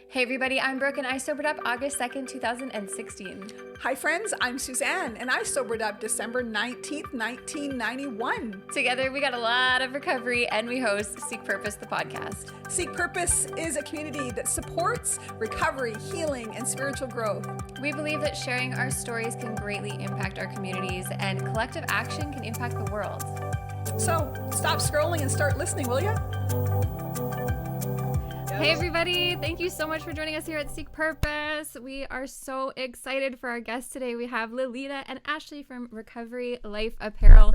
Hey everybody, I'm Brooke and I sobered up August 2nd, 2016. Hi friends, I'm Suzanne and I sobered up December 19th, 1991. Together we got a lot of recovery and we host Seek Purpose, the podcast. Seek Purpose is a community that supports recovery, healing, and spiritual growth. We believe that sharing our stories can greatly impact our communities and collective action can impact the world. So stop scrolling and start listening, will you? Hey everybody, thank you so much for joining us here at Seek Purpose. We are so excited for our guest today. We have Lalita and Ashley from Recovery Life Apparel.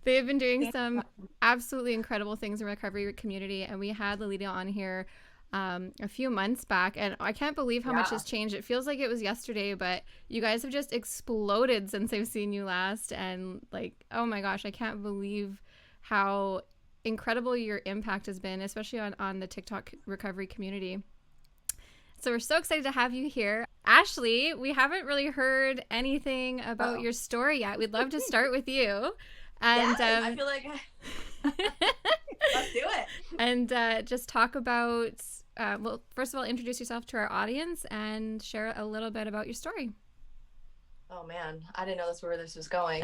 They've been doing some absolutely incredible things in the recovery community, and we had Lalita on here a few months back, and I can't believe how much has changed. It feels like it was yesterday, but you guys have just exploded since I've seen you last, and like, oh my gosh, I can't believe how incredible your impact has been, especially on the TikTok recovery community. So we're so excited to have you here. Ashley, we haven't really heard anything about your story yet. We'd love to start with you. And I feel like let's do it. And just talk about, well, first of all, introduce yourself to our audience and share a little bit about your story. Oh man, I didn't know where this was going.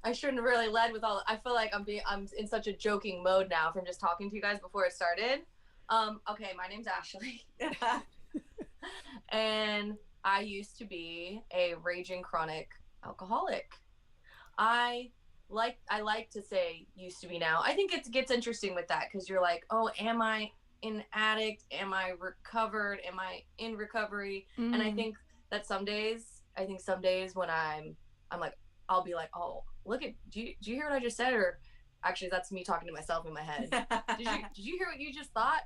I shouldn't have really led with all. I feel like I'm in such a joking mode now from just talking to you guys before it started. Okay, my name's Ashley, and I used to be a raging chronic alcoholic. I like to say used to be now. I think it gets interesting with that because you're like, oh, am I an addict? Am I recovered? Am I in recovery? And I think that some days when I'm like, I'll be like, oh, look at, do you hear what I just said? Or actually that's me talking to myself in my head. Did you hear what you just thought?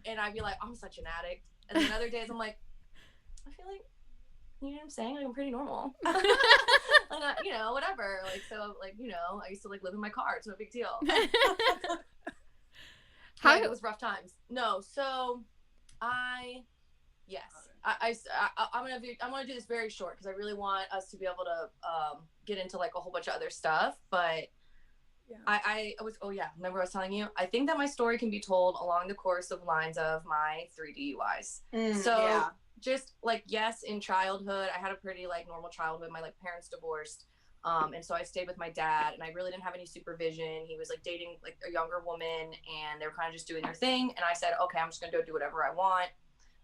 And I'd be like, I'm such an addict. And then other days I'm like, I feel like, you know what I'm saying? Like, I'm pretty normal. Like, whatever. Like, so like, I used to like live in my car. It's no big deal. It was rough times. No. So I'm gonna do this very short because I really want us to be able to get into like a whole bunch of other stuff. But remember I was telling you, I think that my story can be told along the course of lines of my 3 DUIs. Just like, yes, in childhood, I had a pretty like normal childhood. My like parents divorced. And so I stayed with my dad and I really didn't have any supervision. He was like dating like a younger woman and they were kind of just doing their thing. And I said, okay, I'm just going to go do whatever I want.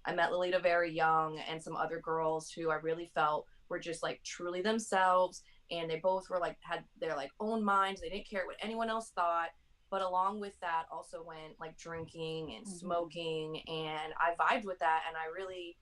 I met Lalita very young and some other girls who I really felt were just like truly themselves. And they both were like, had their like own minds. They didn't care what anyone else thought. But along with that also went like drinking and smoking. And I vibed with that. And I really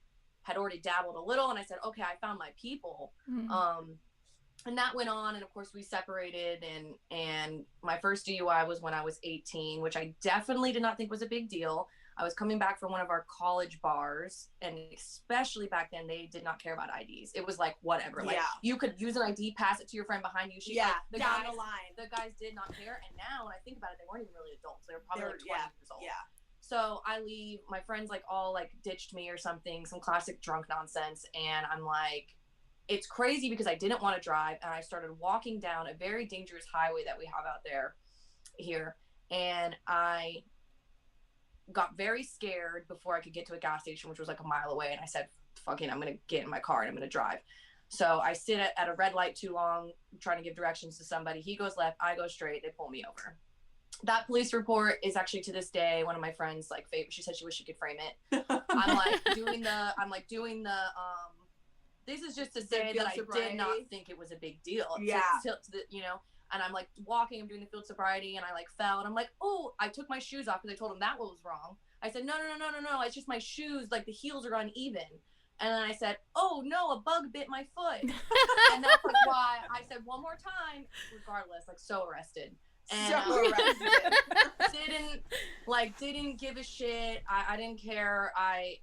had already dabbled a little. And I said, okay, I found my people. And that went on. And of course we separated and my first DUI was when I was 18, which I definitely did not think was a big deal. I was coming back from one of our college bars, and especially back then, they did not care about IDs. It was like, whatever. Like, you could use an ID, pass it to your friend behind you. The guys did not care. And now, when I think about it, they weren't even really adults. They were probably like 20 years old. Yeah. So I leave. My friends like all like ditched me or something, some classic drunk nonsense. And I'm like, it's crazy because I didn't want to drive. And I started walking down a very dangerous highway that we have out there here. And I got very scared before I could get to a gas station, which was like a mile away. And I said, fucking, I'm going to get in my car and I'm going to drive. So I sit at a red light too long, trying to give directions to somebody. He goes left, I go straight. They pull me over. That police report is actually to this day, one of my friends, like, favorite. She said she wished she could frame it. I'm doing the, this is just to say that I did not think it was a big deal. And I'm like walking, I'm doing the field sobriety and I like fell and I'm like, oh, I took my shoes off because I told him that was wrong. I said, no, it's just my shoes, like the heels are uneven. And then I said, oh no, a bug bit my foot. And that's like why I said one more time, regardless, like so arrested. And didn't give a shit. I didn't care. I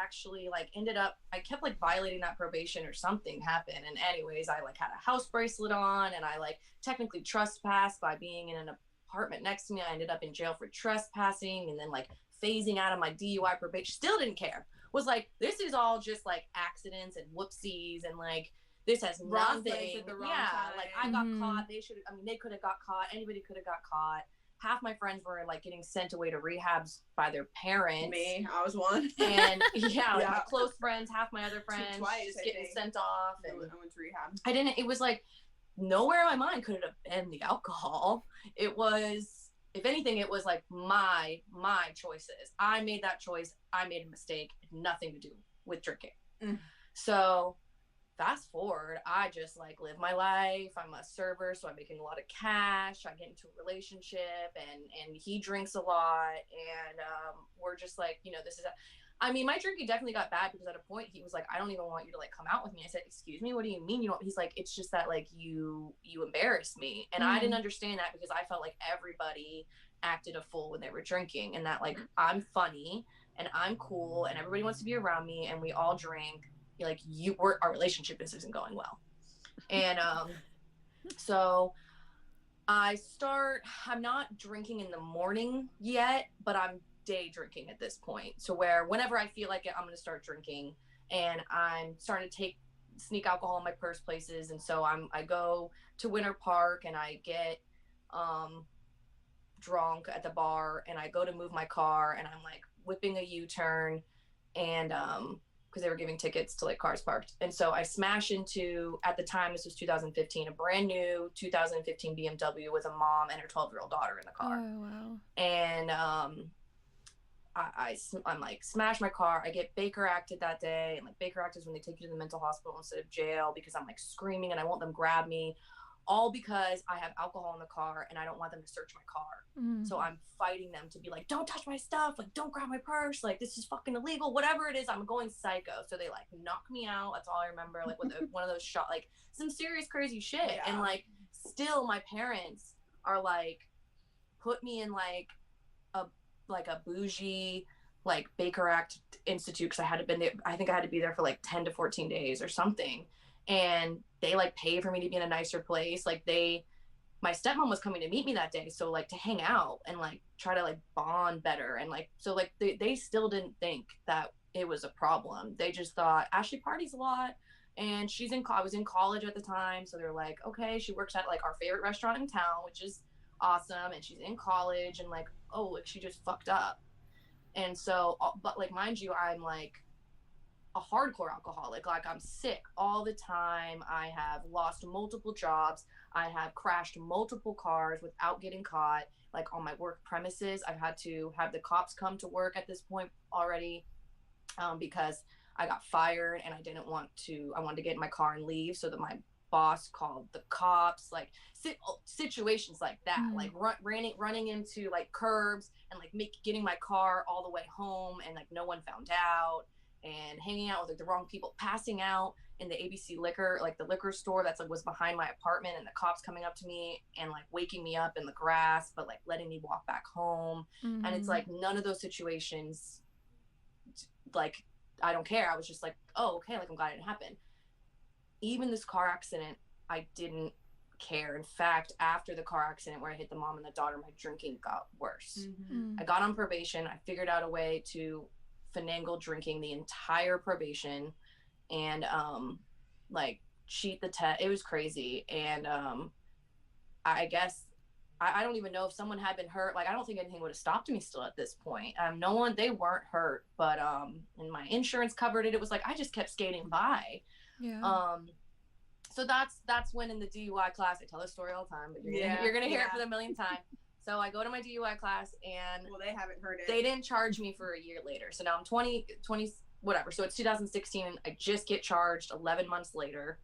actually like ended up, I kept like violating that probation or something happened. And anyways, I like had a house bracelet on and I like technically trespassed by being in an apartment next to me. I ended up in jail for trespassing and then like phasing out of my DUI probation. Still didn't care. Was like, this is all just like accidents and whoopsies and like, this has nothing. Like I got caught. They could have got caught. Anybody could have got caught. half my friends were like getting sent away to rehabs by their parents. Me, I was one. And like my close friends, half my other friends Twice, just getting sent off. And I went to rehab. it was like nowhere in my mind could it have been the alcohol. It was, if anything, it was like my choices. I made that choice. I made a mistake. It had nothing to do with drinking. So fast forward, I just like live my life. I'm a server, so I'm making a lot of cash. I get into a relationship, and he drinks a lot, and we're just like, this is my drinking definitely got bad, because at a point he was like, I don't even want you to like come out with me. I said, excuse me, what do you mean? He's like, it's just that like you embarrass me. And I didn't understand that, because I felt like everybody acted a fool when they were drinking, and that like I'm funny and I'm cool and everybody wants to be around me and we all drink. Like our relationship isn't going well. And so I'm not drinking in the morning yet, but I'm day drinking at this point. So where whenever I feel like it, I'm going to start drinking, and I'm starting to sneak alcohol in my purse places. And so I go to Winter Park and I get drunk at the bar, and I go to move my car, and I'm like whipping a U-turn, and because they were giving tickets to like cars parked. And so I smash into, at the time, this was 2015, a brand new 2015 BMW with a mom and her 12-year-old daughter in the car. Oh, wow. And I'm like, smash my car. I get Baker acted that day. And like Baker Act is when they take you to the mental hospital instead of jail, because I'm like screaming and I won't them grab me. All because I have alcohol in the car and I don't want them to search my car. So I'm fighting them to be like, don't touch my stuff. Like, don't grab my purse. Like, this is fucking illegal. Whatever it is, I'm going psycho. So they like knock me out. That's all I remember. Like with one of those shot, like some serious crazy shit. Yeah. And like, still my parents are like, put me in like a bougie, like Baker Act Institute. Cause I had to be there for like 10 to 14 days or something. And they like pay for me to be in a nicer place. Like my stepmom was coming to meet me that day. So like to hang out and like try to like bond better. And like, so like they still didn't think that it was a problem. They just thought Ashley parties a lot, and I was in college at the time. So they're like, okay, she works at like our favorite restaurant in town, which is awesome. And she's in college, and like, oh, like she just fucked up. And so, but like, mind you, I'm like a hardcore alcoholic. Like I'm sick all the time. I have lost multiple jobs. I have crashed multiple cars without getting caught, like on my work premises. I've had to have the cops come to work at this point already, because I got fired and I wanted to get in my car and leave, so that my boss called the cops, like situations like that, like running into like curbs and like getting my car all the way home, and like no one found out, and hanging out with like the wrong people, passing out in the ABC liquor, like the liquor store that's like was behind my apartment, and the cops coming up to me and like waking me up in the grass, but like letting me walk back home. And it's like none of those situations, like I don't care. I was just like, oh, okay, like I'm glad it didn't happen. Even this car accident, I didn't care. In fact, after the car accident where I hit the mom and the daughter, my drinking got worse. I got on probation. I figured out a way to finagle drinking the entire probation, and like cheat the test. It was crazy. And I guess I don't even know if someone had been hurt. Like I don't think anything would have stopped me still at this point. They weren't hurt, but and my insurance covered it. It was like I just kept skating by. Yeah. So that's when in the DUI class, I tell this story all the time, but you're gonna hear it for the millionth time. So I go to my DUI class, and they haven't heard it. They didn't charge me for a year later. So now I'm 20, whatever. So it's 2016, and I just get charged 11 months later.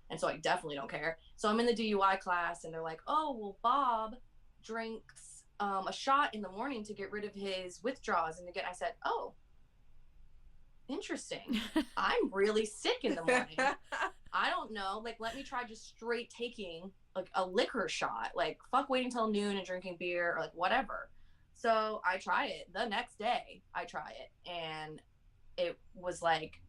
And so I definitely don't care. So I'm in the DUI class, and they're like, oh, well, Bob drinks a shot in the morning to get rid of his withdrawals. And again, I said, oh, interesting. I'm really sick in the morning. I don't know. Like, let me try just straight taking like a liquor shot. Like, fuck waiting till noon and drinking beer or like whatever. So I try it. The next day, I try it, and it was like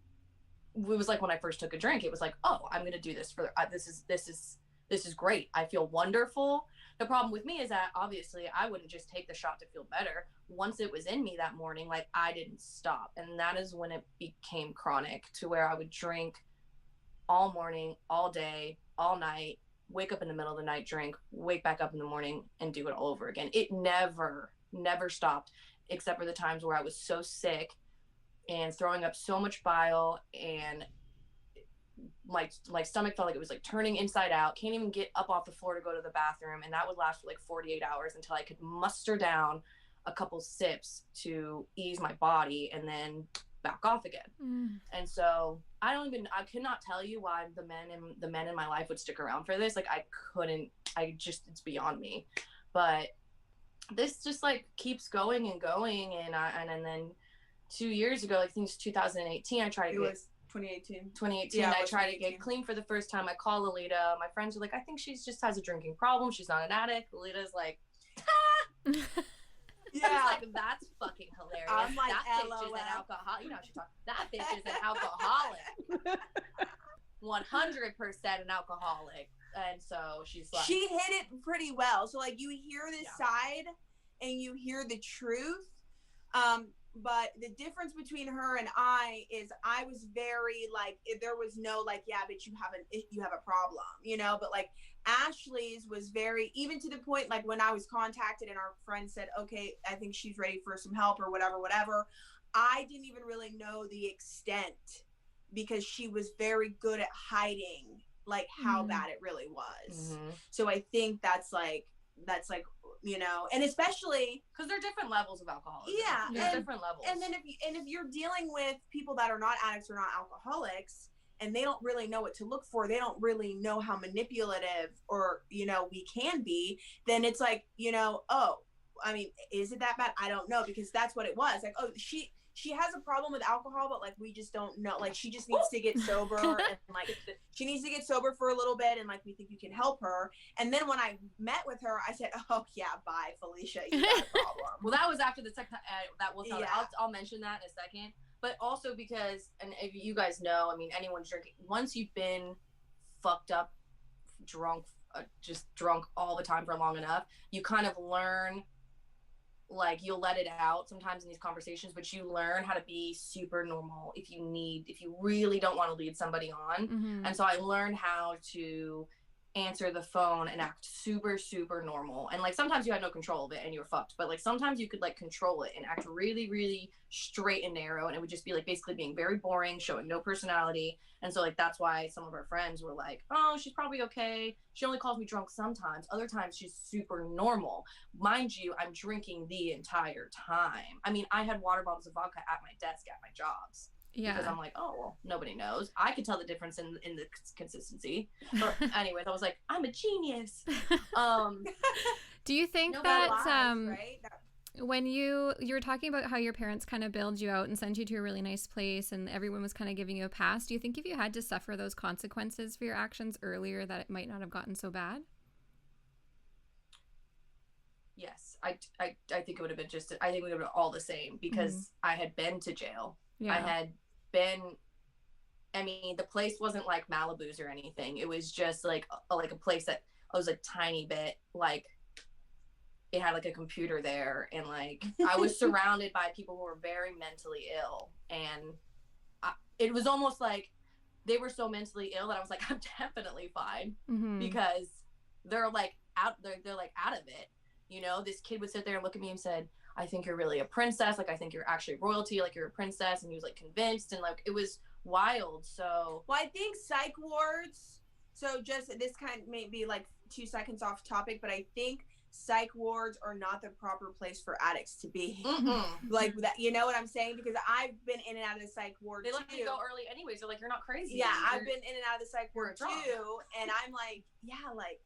when I first took a drink. It was like, oh, I'm gonna do this for this is great. I feel wonderful. The problem with me is that obviously I wouldn't just take the shot to feel better. Once it was in me that morning, like I didn't stop. And that is when it became chronic, to where I would drink all morning, all day, all night, wake up in the middle of the night, drink, wake back up in the morning, and do it all over again. It never stopped, except for the times where I was so sick and throwing up so much bile, and my stomach felt like it was like turning inside out. Can't even get up off the floor to go to the bathroom, and that would last for like 48 hours until I could muster down a couple sips to ease my body and then back off again. And so I could not tell you why the men in my life would stick around for this. Like it's beyond me. But this just like keeps going and going, and then 2 years ago, like I think it's 2018, I tried to get 2018. Yeah, I tried to get clean for the first time. I call Lalita. My friends are like, I think she's just has a drinking problem. She's not an addict. Lalita's like, yeah, like, that's fucking hilarious. I'm like, that bitch is an alcoholic. You know, she talks. That bitch is an alcoholic. 100% an alcoholic. And so she's like, she hit it pretty well. So like you hear this side and you hear the truth. But the difference between her and I is I was very like, there was no like, yeah, but you have a problem, you know, but like Ashley's was very, even to the point, like when I was contacted and our friend said, okay, I think she's ready for some help or whatever. I didn't even really know the extent because she was very good at hiding like how bad it really was. So I think that's like, you know, and especially because there are different levels of alcoholism. Yeah, there's different levels. And then if you're dealing with people that are not addicts or not alcoholics, and they don't really know what to look for, they don't really know how manipulative or, you know, we can be, then it's like, you know, oh, I mean, is it that bad? I don't know, because that's what it was. Like, oh, she has a problem with alcohol, but like we just don't know. Like she just needs to get sober, and like she needs to get sober for a little bit, and like we think you can help her. And then when I met with her, I said, "Oh yeah, bye, Felicia, you got a problem." Well, that was after the second. That will tell. Yeah. I'll mention that in a second. But also because, and if you guys know, I mean, anyone's drinking. Once you've been fucked up, drunk, just drunk all the time for long enough, you kind of learn. Like you'll let it out sometimes in these conversations, but you learn how to be super normal if you really don't want to lead somebody on. And so I learned how to answer the phone and act super, super normal. And like sometimes you had no control of it and you're fucked, but like sometimes you could like control it and act really, really straight and narrow, and it would just be like basically being very boring, showing no personality. And so like that's why some of our friends were like, oh, she's probably okay, she only calls me drunk sometimes, other times she's super normal. Mind you, I'm drinking the entire time. I mean, I had water bottles of vodka at my desk at my jobs. Yeah. Because I'm like, oh, well, nobody knows. I could tell the difference in the consistency. But anyways, I was like, I'm a genius. Do you think right? When you were talking about how your parents kind of bailed you out and sent you to a really nice place and everyone was kind of giving you a pass, do you think if you had to suffer those consequences for your actions earlier that it might not have gotten so bad? Yes. I think it would have been I think we would have been all the same, because I had been to jail. Yeah. I had been, I mean, the place wasn't like Malibu's or anything. It was just like a place that was a tiny bit, like it had like a computer there, and like I was surrounded by people who were very mentally ill, and it was almost like they were so mentally ill that I was like, I'm definitely fine, because they're like they're like out of it. You know, this kid would sit there and look at me and said, I think you're really a princess. Like, I think you're actually royalty. Like, you're a princess. And he was like convinced, and like, it was wild. So, well, I think psych wards. So just this kind of may be like 2 seconds off topic, but I think psych wards are not the proper place for addicts to be. Like that, you know what I'm saying? Because I've been in and out of the psych ward. They let me go early anyways. They're like, you're not crazy. Yeah, I've been in and out of the psych ward too, and I'm like, yeah, like.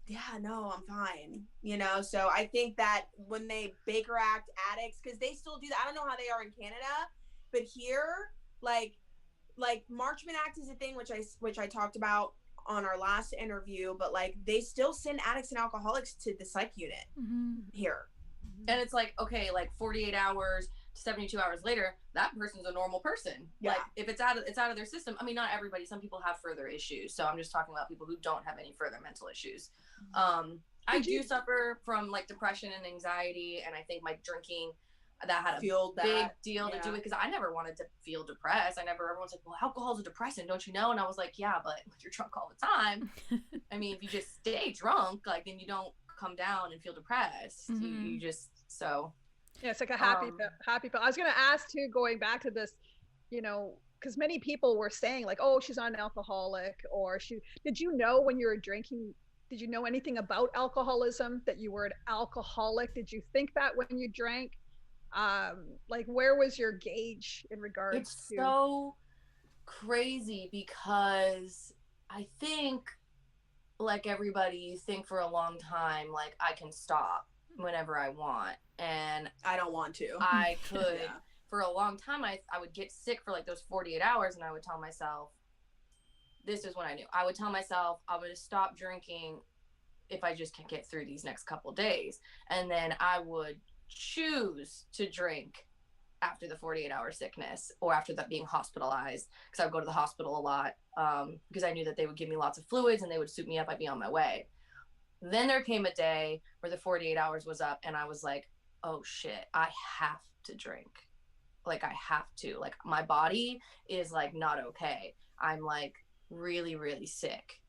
Yeah, no, I'm fine. You know, so I think that when they Baker Act addicts, because they still do that. I don't know how they are in Canada, but here, like Marchman Act is a thing which I talked about on our last interview, but like they still send addicts and alcoholics to the psych unit here. And it's like, okay, like 48 hours to 72 hours later, that person's a normal person. Yeah. Like if it's out of their system. I mean, not everybody. Some people have further issues. So I'm just talking about people who don't have any further mental issues. I do suffer from like depression and anxiety, and I think my drinking that had a big deal to do with, because I never wanted to feel depressed. Everyone's like, well, alcohol's a depressant, don't you know? And I was like, yeah, but you're drunk all the time. I mean, if you just stay drunk, like, then you don't come down and feel depressed. You just, so. Yeah, it's like a happy pill. I was going to ask too, going back to this, you know, because many people were saying like, oh, she's not an alcoholic, or did you know when you were drinking, did you know anything about alcoholism, that you were an alcoholic? Did you think that when you drank? Like, where was your gauge in regards it's so crazy, because I think, like everybody, you think for a long time, like, I can stop whenever I want, and I don't want to. I could. For a long time, I would get sick for like those 48 hours, and I would tell myself, this is when I knew. I would tell myself I'm going to stop drinking if I just can get through these next couple days. And then I would choose to drink after the 48-hour sickness, or after that being hospitalized, because I would go to the hospital a lot, because I knew that they would give me lots of fluids and they would soup me up. I'd be on my way. Then there came a day where the 48 hours was up, and I was like, oh shit, I have to drink. Like, I have to. Like, my body is like not okay. I'm like really, really sick.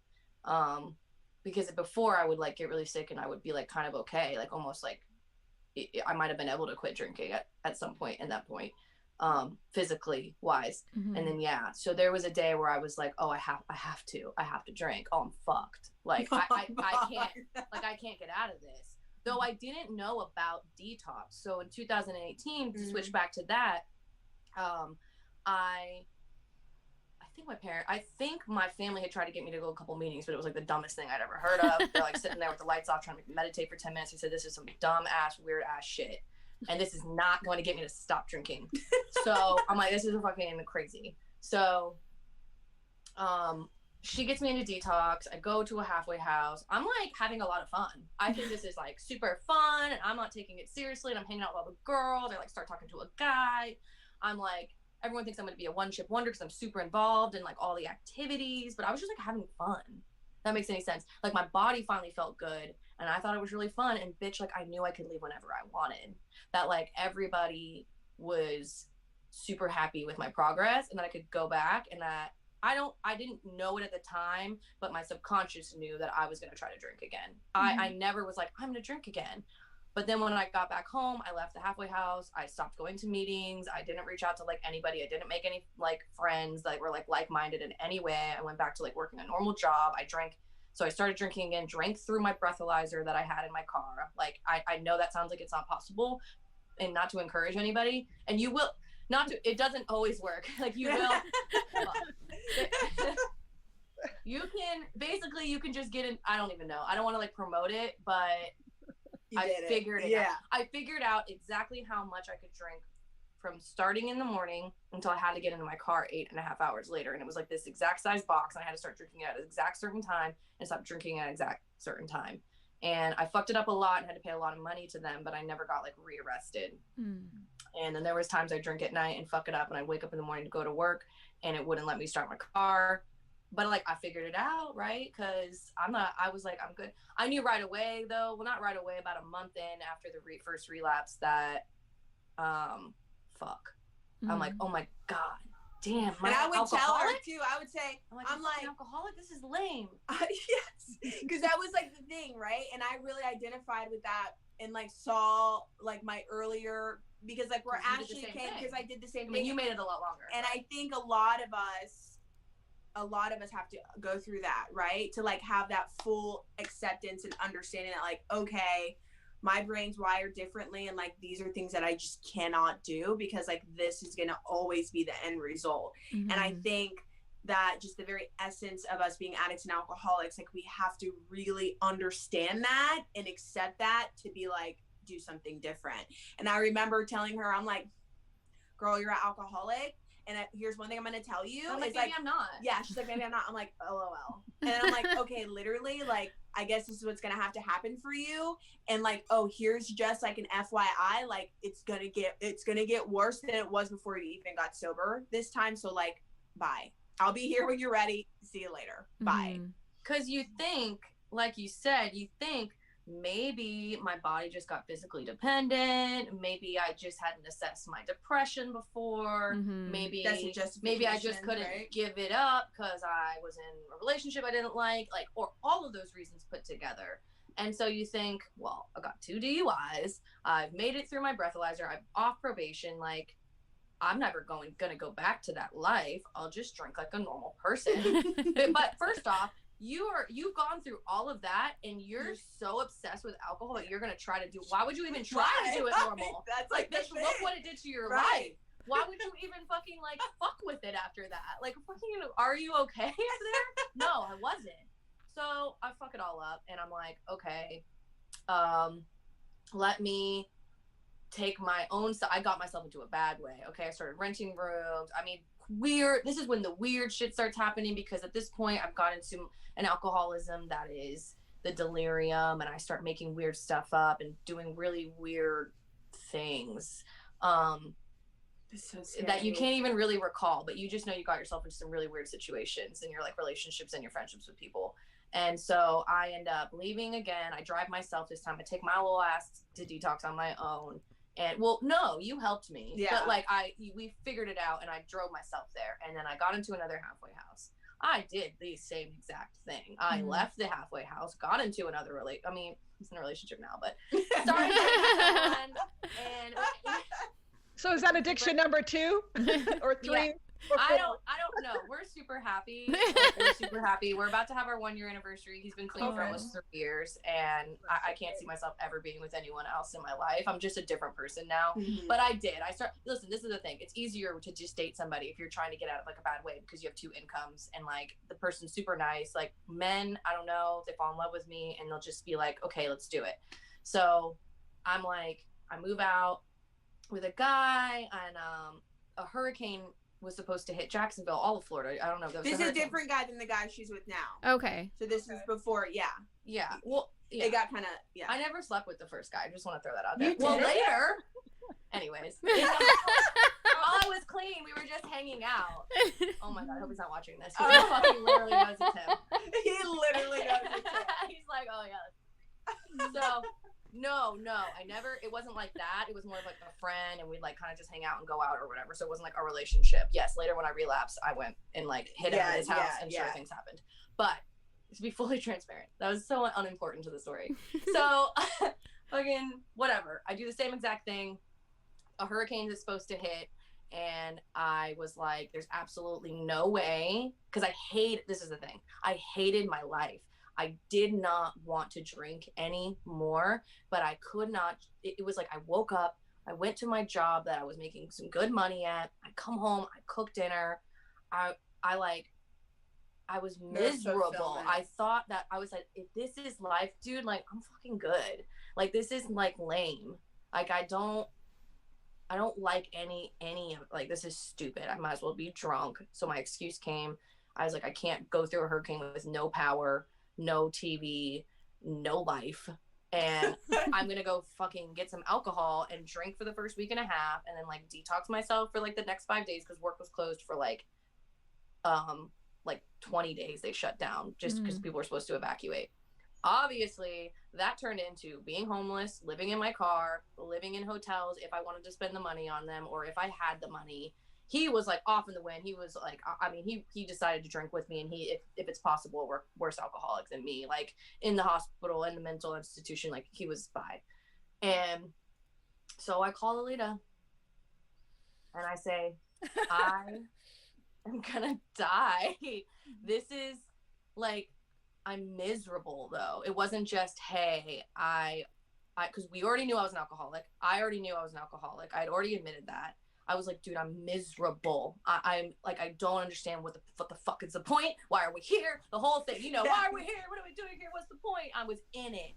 Because before I would like get really sick and I would be like kind of okay, like almost like I might have been able to quit drinking at some point in that point, physically wise. And then so there was a day where I was like, oh, I have to drink. Oh, I'm fucked. Like, I can't get out of this. Though I didn't know about detox. So in 2018, to switch back to that, I think my family had tried to get me to go to a couple meetings, but it was like the dumbest thing I'd ever heard of. They're like sitting there with the lights off trying to meditate for 10 minutes. He said, this is some dumb ass, weird ass shit, and this is not going to get me to stop drinking. So I'm like, this is fucking crazy. So she gets me into detox. I go to a halfway house. I'm like having a lot of fun. I think this is like super fun, and I'm not taking it seriously, and I'm hanging out with all the girls. I like start talking to a guy. I'm like, everyone thinks I'm going to be a one-chip wonder because I'm super involved in like all the activities, but I was just like having fun. That makes any sense. Like, my body finally felt good, and I thought it was really fun, and bitch, like, I knew I could leave whenever I wanted. That like everybody was super happy with my progress, and that I could go back, and that I didn't know it at the time, but my subconscious knew that I was going to try to drink again. I never was like, I'm going to drink again. But then when I got back home, I left the halfway house. I stopped going to meetings. I didn't reach out to like anybody. I didn't make any like friends that were like like-minded in any way. I went back to like working a normal job. I drank. So I started drinking again, drank through my breathalyzer that I had in my car. Like, I know that sounds like it's not possible, and not to encourage anybody. And you will not to, it doesn't always work. Like, you will. You can just get in. I don't even know. I don't want to like promote it, but I figured it out. I figured out exactly how much I could drink from starting in the morning until I had to get into my car 8.5 hours later. And it was like this exact size box, and I had to start drinking at an exact certain time and stop drinking at an exact certain time. And I fucked it up a lot and had to pay a lot of money to them, but I never got like rearrested. And then there was times I drink at night and fuck it up, and I'd wake up in the morning to go to work, and it wouldn't let me start my car. But like, I figured it out, right? Because I was like, I'm good. I knew right away though, well, not right away, about a month in after the first relapse, that fuck. I'm like, oh my God, damn. And I would tell her too. I would say, I'm like alcoholic. This is lame. Yes, because that was like the thing, right? And I really identified with that, and like saw like my earlier, because like where Ashley came, because I did the same thing. I mean, you made it a lot longer. And I think a lot of us have to go through that, right? To like have that full acceptance and understanding that like, okay, my brain's wired differently, and like these are things that I just cannot do, because like this is going to always be the end result. And I think that just the very essence of us being addicts and alcoholics, like we have to really understand that and accept that, to be like, do something different. And I remember telling her, I'm like, girl, you're an alcoholic, and here's one thing I'm going to tell you. I'm like, maybe I'm not. Yeah, she's like, maybe I'm not. I'm like, LOL. And I'm like, okay, literally, like, I guess this is what's going to have to happen for you. And like, oh, here's just like an FYI, like it's going to get worse than it was before you even got sober this time. So like, bye. I'll be here when you're ready. See you later. Bye. Because you think, like you said, maybe my body just got physically dependent. Maybe I just hadn't assessed my depression before. Maybe I just couldn't give it up because I was in a relationship I didn't like, or all of those reasons put together. And so you think, well, I got 2 DUIs. I've made it through my breathalyzer. I'm off probation. Like, I'm never gonna go back to that life. I'll just drink like a normal person. But first off, you've gone through all of that and you're so obsessed with alcohol that you're gonna try to do. Why would you even try to do it normal? That's like bitch, look what it did to your life. Why would you even fucking like fuck with it after that? Like, fucking, are you okay up there? No, I wasn't. So I fuck it all up and I'm like, okay, let me take my own I got myself into a bad way. Okay, I started renting rooms. I mean, this is when the weird shit starts happening, because at this point I've got into an alcoholism that is the delirium, and I start making weird stuff up and doing really weird things that you can't even really recall, but you just know you got yourself into some really weird situations in your like relationships and your friendships with people. And so I end up leaving again. I drive myself this time. I take my little ass to detox on my own. And well, no, you helped me. Yeah. But like we figured it out and I drove myself there. And then I got into another halfway house. I did the same exact thing. I left the halfway house, got into another he's in a relationship now, but started and so is that addiction number 2 or 3? Yeah. I don't know. We're super happy. We're super happy. We're about to have our 1-year anniversary. He's been clean for almost 3 years, and I can't see myself ever being with anyone else in my life. I'm just a different person now. But listen, this is the thing. It's easier to just date somebody if you're trying to get out of like a bad way, because you have 2 incomes and like the person's super nice. Like men, I don't know, they fall in love with me and they'll just be like, okay, let's do it. So I'm like, I move out with a guy, and a hurricane was supposed to hit Jacksonville, all of Florida. I don't know if that was this is a different guy than the guy she's with now. Okay. So this is before, Yeah. Well, yeah. It got kind of, I never slept with the first guy. I just want to throw that out there. Well, later. Anyways. While I was clean, we were just hanging out. Oh my God, I hope he's not watching this. He fucking literally knows it's him. He literally knows it's him. He's like, oh yeah. So, no, it wasn't like that. It was more of like a friend, and we'd like kind of just hang out and go out or whatever. So it wasn't like a relationship. Yes, later when I relapsed, I went and like hid him in his house, and sure, things happened. But to be fully transparent, that was so unimportant to the story. So fucking whatever. I do the same exact thing. A hurricane is supposed to hit, and I was like, there's absolutely no way, because this is the thing, I hated my life. I did not want to drink anymore, but I could not. It was like I woke up, I went to my job that I was making some good money at. I come home, I cook dinner. I was miserable. I thought that I was like, if this is life, dude, like I'm fucking good. Like this is like lame. Like I don't like any of like, this is stupid. I might as well be drunk. So my excuse came. I was like, I can't go through a hurricane with no power, no TV, no life, and I'm gonna go fucking get some alcohol and drink for the first week and a half, and then like detox myself for like the next 5 days, because work was closed for like 20 days. They shut down just because people were supposed to evacuate. Obviously that turned into being homeless, living in my car, living in hotels if I wanted to spend the money on them, or if I had the money. He was like off in the wind. He was like, I mean, he decided to drink with me, and if it's possible, we're worse alcoholic than me, like in the hospital, in the mental institution, like he was by. And so I call Lalita and I say, I am gonna die. This is like, I'm miserable though. It wasn't just, hey, because we already knew I was an alcoholic. I already knew I was an alcoholic. I had already admitted that. I was like, dude, I'm miserable. I'm like, I don't understand what the fuck is the point? Why are we here? The whole thing, why are we here? What are we doing here? What's the point? I was in it.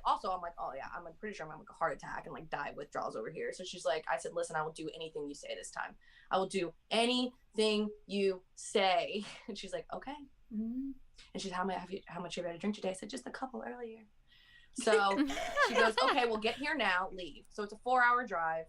Also, I'm like, oh yeah, I'm like, pretty sure I'm having like a heart attack and like die of withdrawals over here. So she's like, I said, listen, I will do anything you say this time. I will do anything you say. And she's like, okay. And she's, how much have you had to drink today? I said, just a couple earlier. So she goes, okay, well, get here now, leave. So it's a 4-hour drive.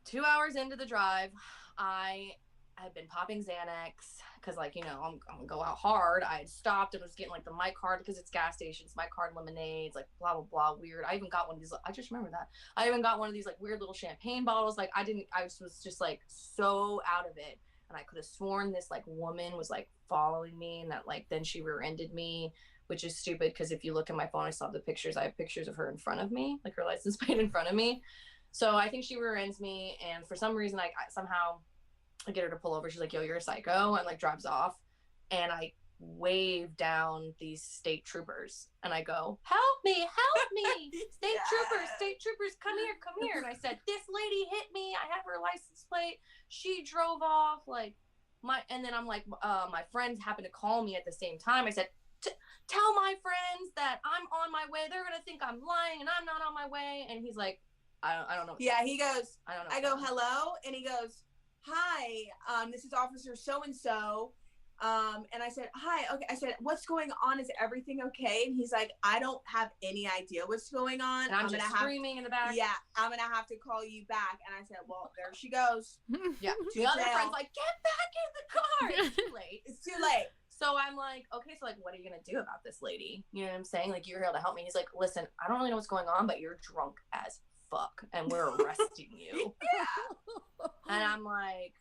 2 hours into the drive, I had been popping Xanax because, like, you know, I'm gonna go out hard. I had stopped and was getting like the my card because it's gas stations, my card lemonades, like blah blah blah, weird. I even got one of these. I just remember that. I even got one of these like weird little champagne bottles. Like I was just like so out of it, and I could have sworn this like woman was like following me, and that like then she rear-ended me, which is stupid because if you look at my phone, I saw the pictures. I have pictures of her in front of me, like her license plate in front of me. So I think she rear-ends me, and for some reason I somehow I get her to pull over. She's like, yo, you're a psycho, and like drives off. And I wave down these state troopers and I go, help me, state troopers, come here. And I said, this lady hit me. I have her license plate. She drove off. Like and then I'm like, my friends happened to call me at the same time. I said, tell my friends that I'm on my way. They're going to think I'm lying and I'm not on my way. And he's like, I don't know. Yeah, he goes, I go, hello. And he goes, hi, this is Officer so-and-so. And I said, hi, okay. I said, what's going on? Is everything okay? And he's like, I don't have any idea what's going on. And I'm just screaming in the back. Yeah, I'm going to have to call you back. And I said, well, there she goes. Yeah. The other friend's like, get back in the car. It's too late. It's too late. So I'm like, okay, so like, what are you going to do about this lady? You know what I'm saying? Like, you're here to help me. He's like, listen, I don't really know what's going on, but you're drunk as fuck and we're arresting you. Yeah. And I'm like,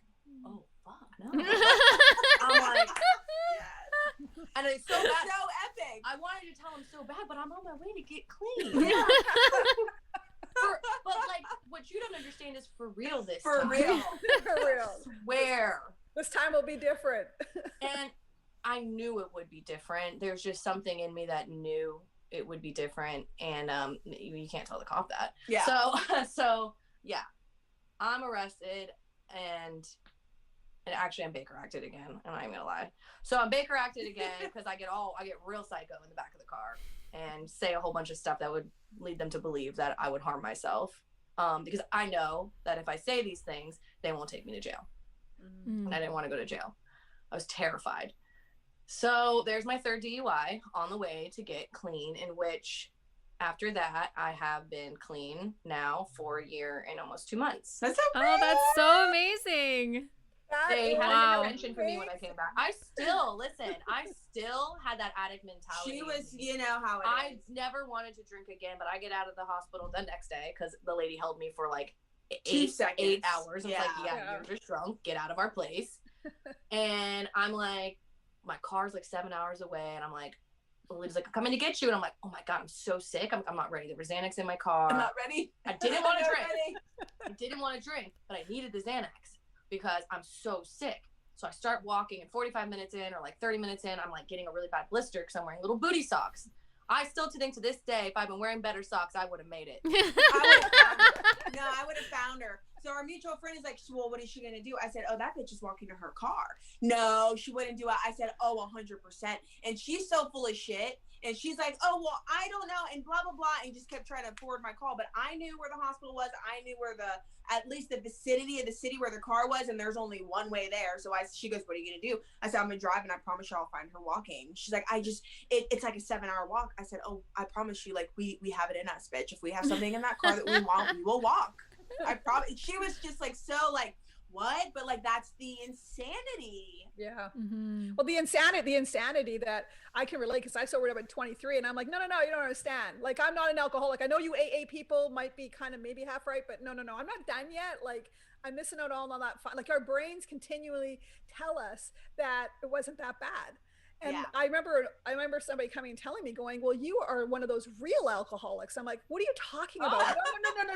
oh fuck no. I'm like, yes. And it's so bad. So epic. I wanted to tell him so bad, but I'm on my way to get clean. Yeah. But like, what you don't understand is for real this for time. real. For real. Swear. This time will be different. And I knew it would be different. There's just something in me that knew it would be different, and you can't tell the cop that. Yeah. So yeah, I'm arrested, and actually I'm Baker acted again. I'm not even gonna lie. So I'm Baker acted again because I get real psycho in the back of the car and say a whole bunch of stuff that would lead them to believe that I would harm myself. Because I know that if I say these things, they won't take me to jail. And I didn't want to go to jail. I was terrified. So there's my third DUI on the way to get clean, in which after that, I have been clean now for a year and almost 2 months. That's so great. Oh, that's so amazing. They had an intervention for me when I came back. I still had that addict mentality. She was, you know how it I is. never wanted to drink again, but I get out of the hospital the next day because the lady held me for like 2 seconds. 8 hours. I was Yeah. like, yeah, you're just drunk. Get out of our place. And I'm like, my car's like 7 hours away, and I'm like, Lita's like, I'm coming to get you, and I'm like, oh my god, I'm so sick. I'm not ready. There was Xanax in my car. I'm not ready. I didn't want to I'm not drink. ready. I didn't want to drink, but I needed the Xanax because I'm so sick. So I start walking, and 45 minutes in or like 30 minutes in, I'm like getting a really bad blister because I'm wearing little booty socks. I still think to this day, if I'd been wearing better socks, I would have made it. I would have found her. So our mutual friend is like, well, what is she going to do? I said, oh, that bitch is walking to her car. No, she wouldn't do it. I said, oh, 100%. And she's so full of shit. And she's like, oh, well, I don't know. And blah, blah, blah. And just kept trying to forward my call. But I knew where the hospital was. I knew where at least the vicinity of the city where the car was. And there's only one way there. So she goes, what are you going to do? I said, I'm going to drive, and I promise you I'll find her walking. She's like, it's like a 7-hour walk. I said, oh, I promise you, like, we have it in us, bitch. If we have something in that car that we want, we will walk. I promise. She was just like, so like, what? But like, that's the insanity. Yeah. Mm-hmm. Well, the insanity that I can relate, because I sobered up at 23, and I'm like, no, you don't understand. Like, I'm not an alcoholic. I know you AA people might be kind of maybe half right, but no, I'm not done yet. Like, I'm missing out on all that fun. Like, our brains continually tell us that it wasn't that bad. And yeah. I remember somebody coming and telling me, going, well, you are one of those real alcoholics. I'm like, what are you talking about?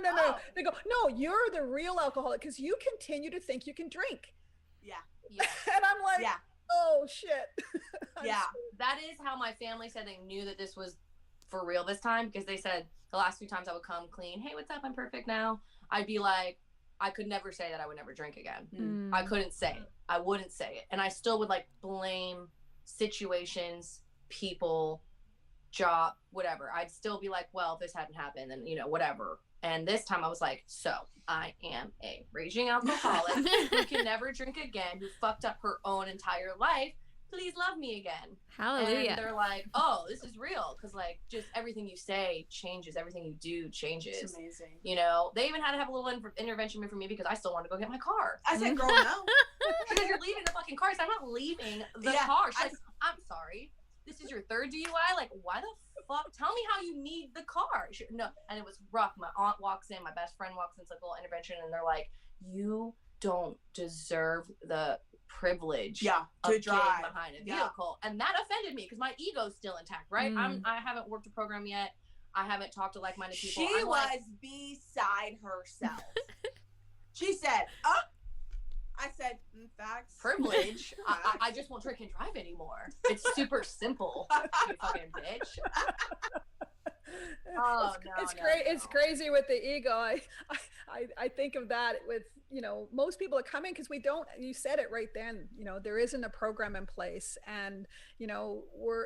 No. They go, no, you're the real alcoholic because you continue to think you can drink. Yeah. And I'm like, yeah. Oh, shit. Yeah. That is how my family said they knew that this was for real this time, because they said the last few times I would come clean, hey, what's up? I'm perfect now. I'd be like, I could never say that I would never drink again. I couldn't say it. I wouldn't say it. And I still would like blame situations, people, job, whatever. I'd still be like, well, if this hadn't happened, then, whatever. And this time I was like, so I am a raging alcoholic who can never drink again, who fucked up her own entire life please love me again. Hallelujah. And they're like, oh, this is real. Because, like, just everything you say changes. Everything you do changes. It's amazing. You know, they even had to have a little intervention for me because I still wanted to go get my car. I said, girl, no. Because you're leaving the fucking car. So I'm not leaving the car. She's like, I'm sorry. This is your third DUI? Like, why the fuck? Tell me how you need the car. No. And it was rough. My aunt walks in. My best friend walks in. It's like a little intervention. And they're like, you don't deserve the privilege to drive behind a vehicle. And that offended me because my ego's still intact, right? I haven't worked a program yet. I haven't talked to like-minded people. She was beside herself. She said, oh. I said, in fact, privilege. I just won't drink and drive anymore. It's super simple, you fucking bitch. It's crazy with the ego. I think of that with, you know, most people are coming because you said it right then, you know, there isn't a program in place, and, you know,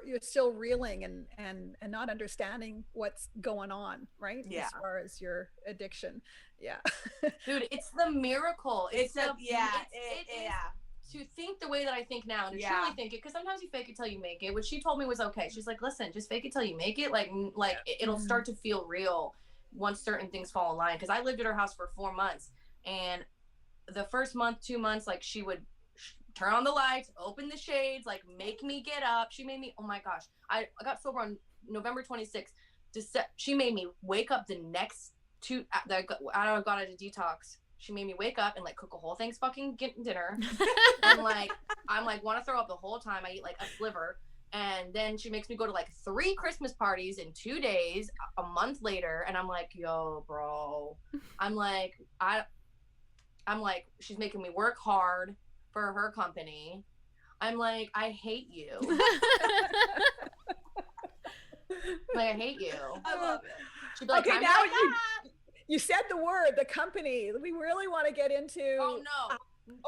you're still reeling and not understanding what's going on, right? As far as your addiction. Yeah. Dude, it's the miracle. It's to think the way that I think now and to truly think it, because sometimes you fake it till you make it, which she told me was okay. She's like, listen, just fake it till you make it. Like it'll start to feel real once certain things fall in line. Because I lived at her house for 4 months, and the first month, 2 months, like she would turn on the lights, open the shades, like make me get up. She made me, oh my gosh, I got sober on November 26th. She made me wake up the next I got out of detox. She made me wake up and like cook a whole thing's fucking dinner. And like, I'm like, want to throw up the whole time. I eat like a sliver. And then she makes me go to like 3 Christmas parties in 2 days, a month later. And I'm like, yo, bro. I'm like, she's making me work hard for her company. I'm like, I hate you. Like, I hate you. I love it. She'd be like, okay, now you said the word, the company. We really want to get into. Oh no.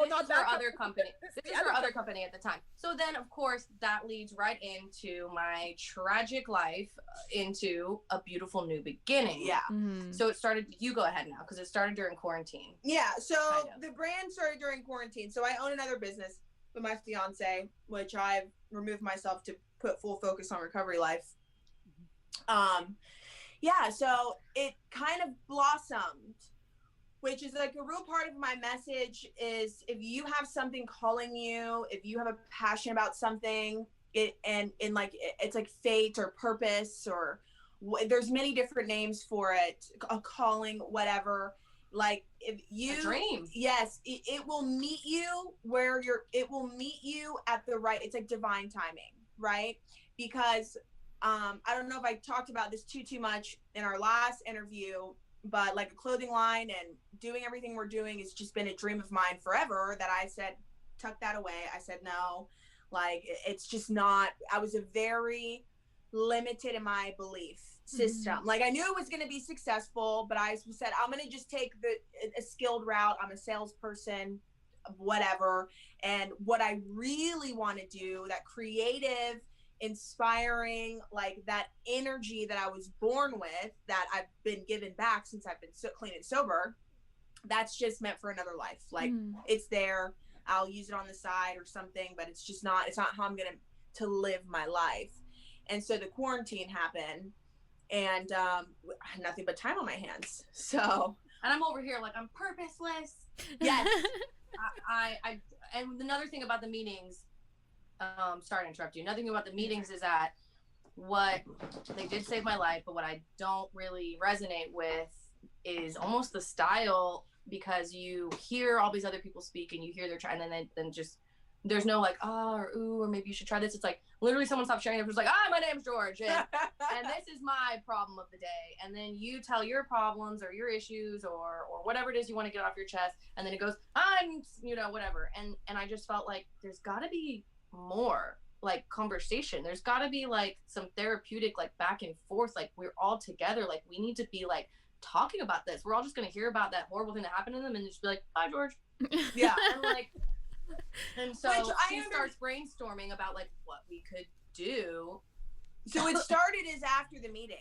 This is her other company. This is her other company at the time. So then, of course, that leads right into my tragic life, into a beautiful new beginning. Yeah. Mm-hmm. So it started. You go ahead now, because it started during quarantine. Yeah. So the brand started during quarantine. So I own another business with my fiance, which I've removed myself to put full focus on Recovery Life. Yeah. So it kind of blossomed, which is like a real part of my message is if you have something calling you, if you have a passion about something, it's like fate or purpose, or there's many different names for it, a calling, whatever. Like if you a dream, yes, it will meet you where it will meet you at the right. It's like divine timing, right? Because I don't know if I talked about this too much in our last interview, but like a clothing line and doing everything we're doing has just been a dream of mine forever, that I said, tuck that away. I said, no, like it's just not, I was a very limited in my belief system. Like I knew it was going to be successful, but I said, I'm going to just take a skilled route. I'm a salesperson, whatever. And what I really want to do, that creative, inspiring, like that energy that I was born with, that I've been given back since I've been so clean and sober, that's just meant for another life. Like it's there, I'll use it on the side or something, but it's not how I'm gonna to live my life. And so the quarantine happened, and I had nothing but time on my hands. So, and I'm over here like I'm purposeless. Yes. I and another thing about the meetings, sorry to interrupt you. Another thing about the meetings is that what they did save my life, but what I don't really resonate with is almost the style, because you hear all these other people speak and you hear their trying, and then just there's no like or ooh, or maybe you should try this. It's like literally someone stopped sharing. It was like, my name's George, and this is my problem of the day. And then you tell your problems or your issues or whatever it is you want to get off your chest, and then it goes, I'm whatever. And I just felt like there's got to be more like conversation. There's got to be like some therapeutic like back and forth. Like we're all together. Like we need to be like talking about this. We're all just gonna hear about that horrible thing that happened to them and just be like, bye, George. Yeah. And so she starts brainstorming about like what we could do. So it started as after the meeting.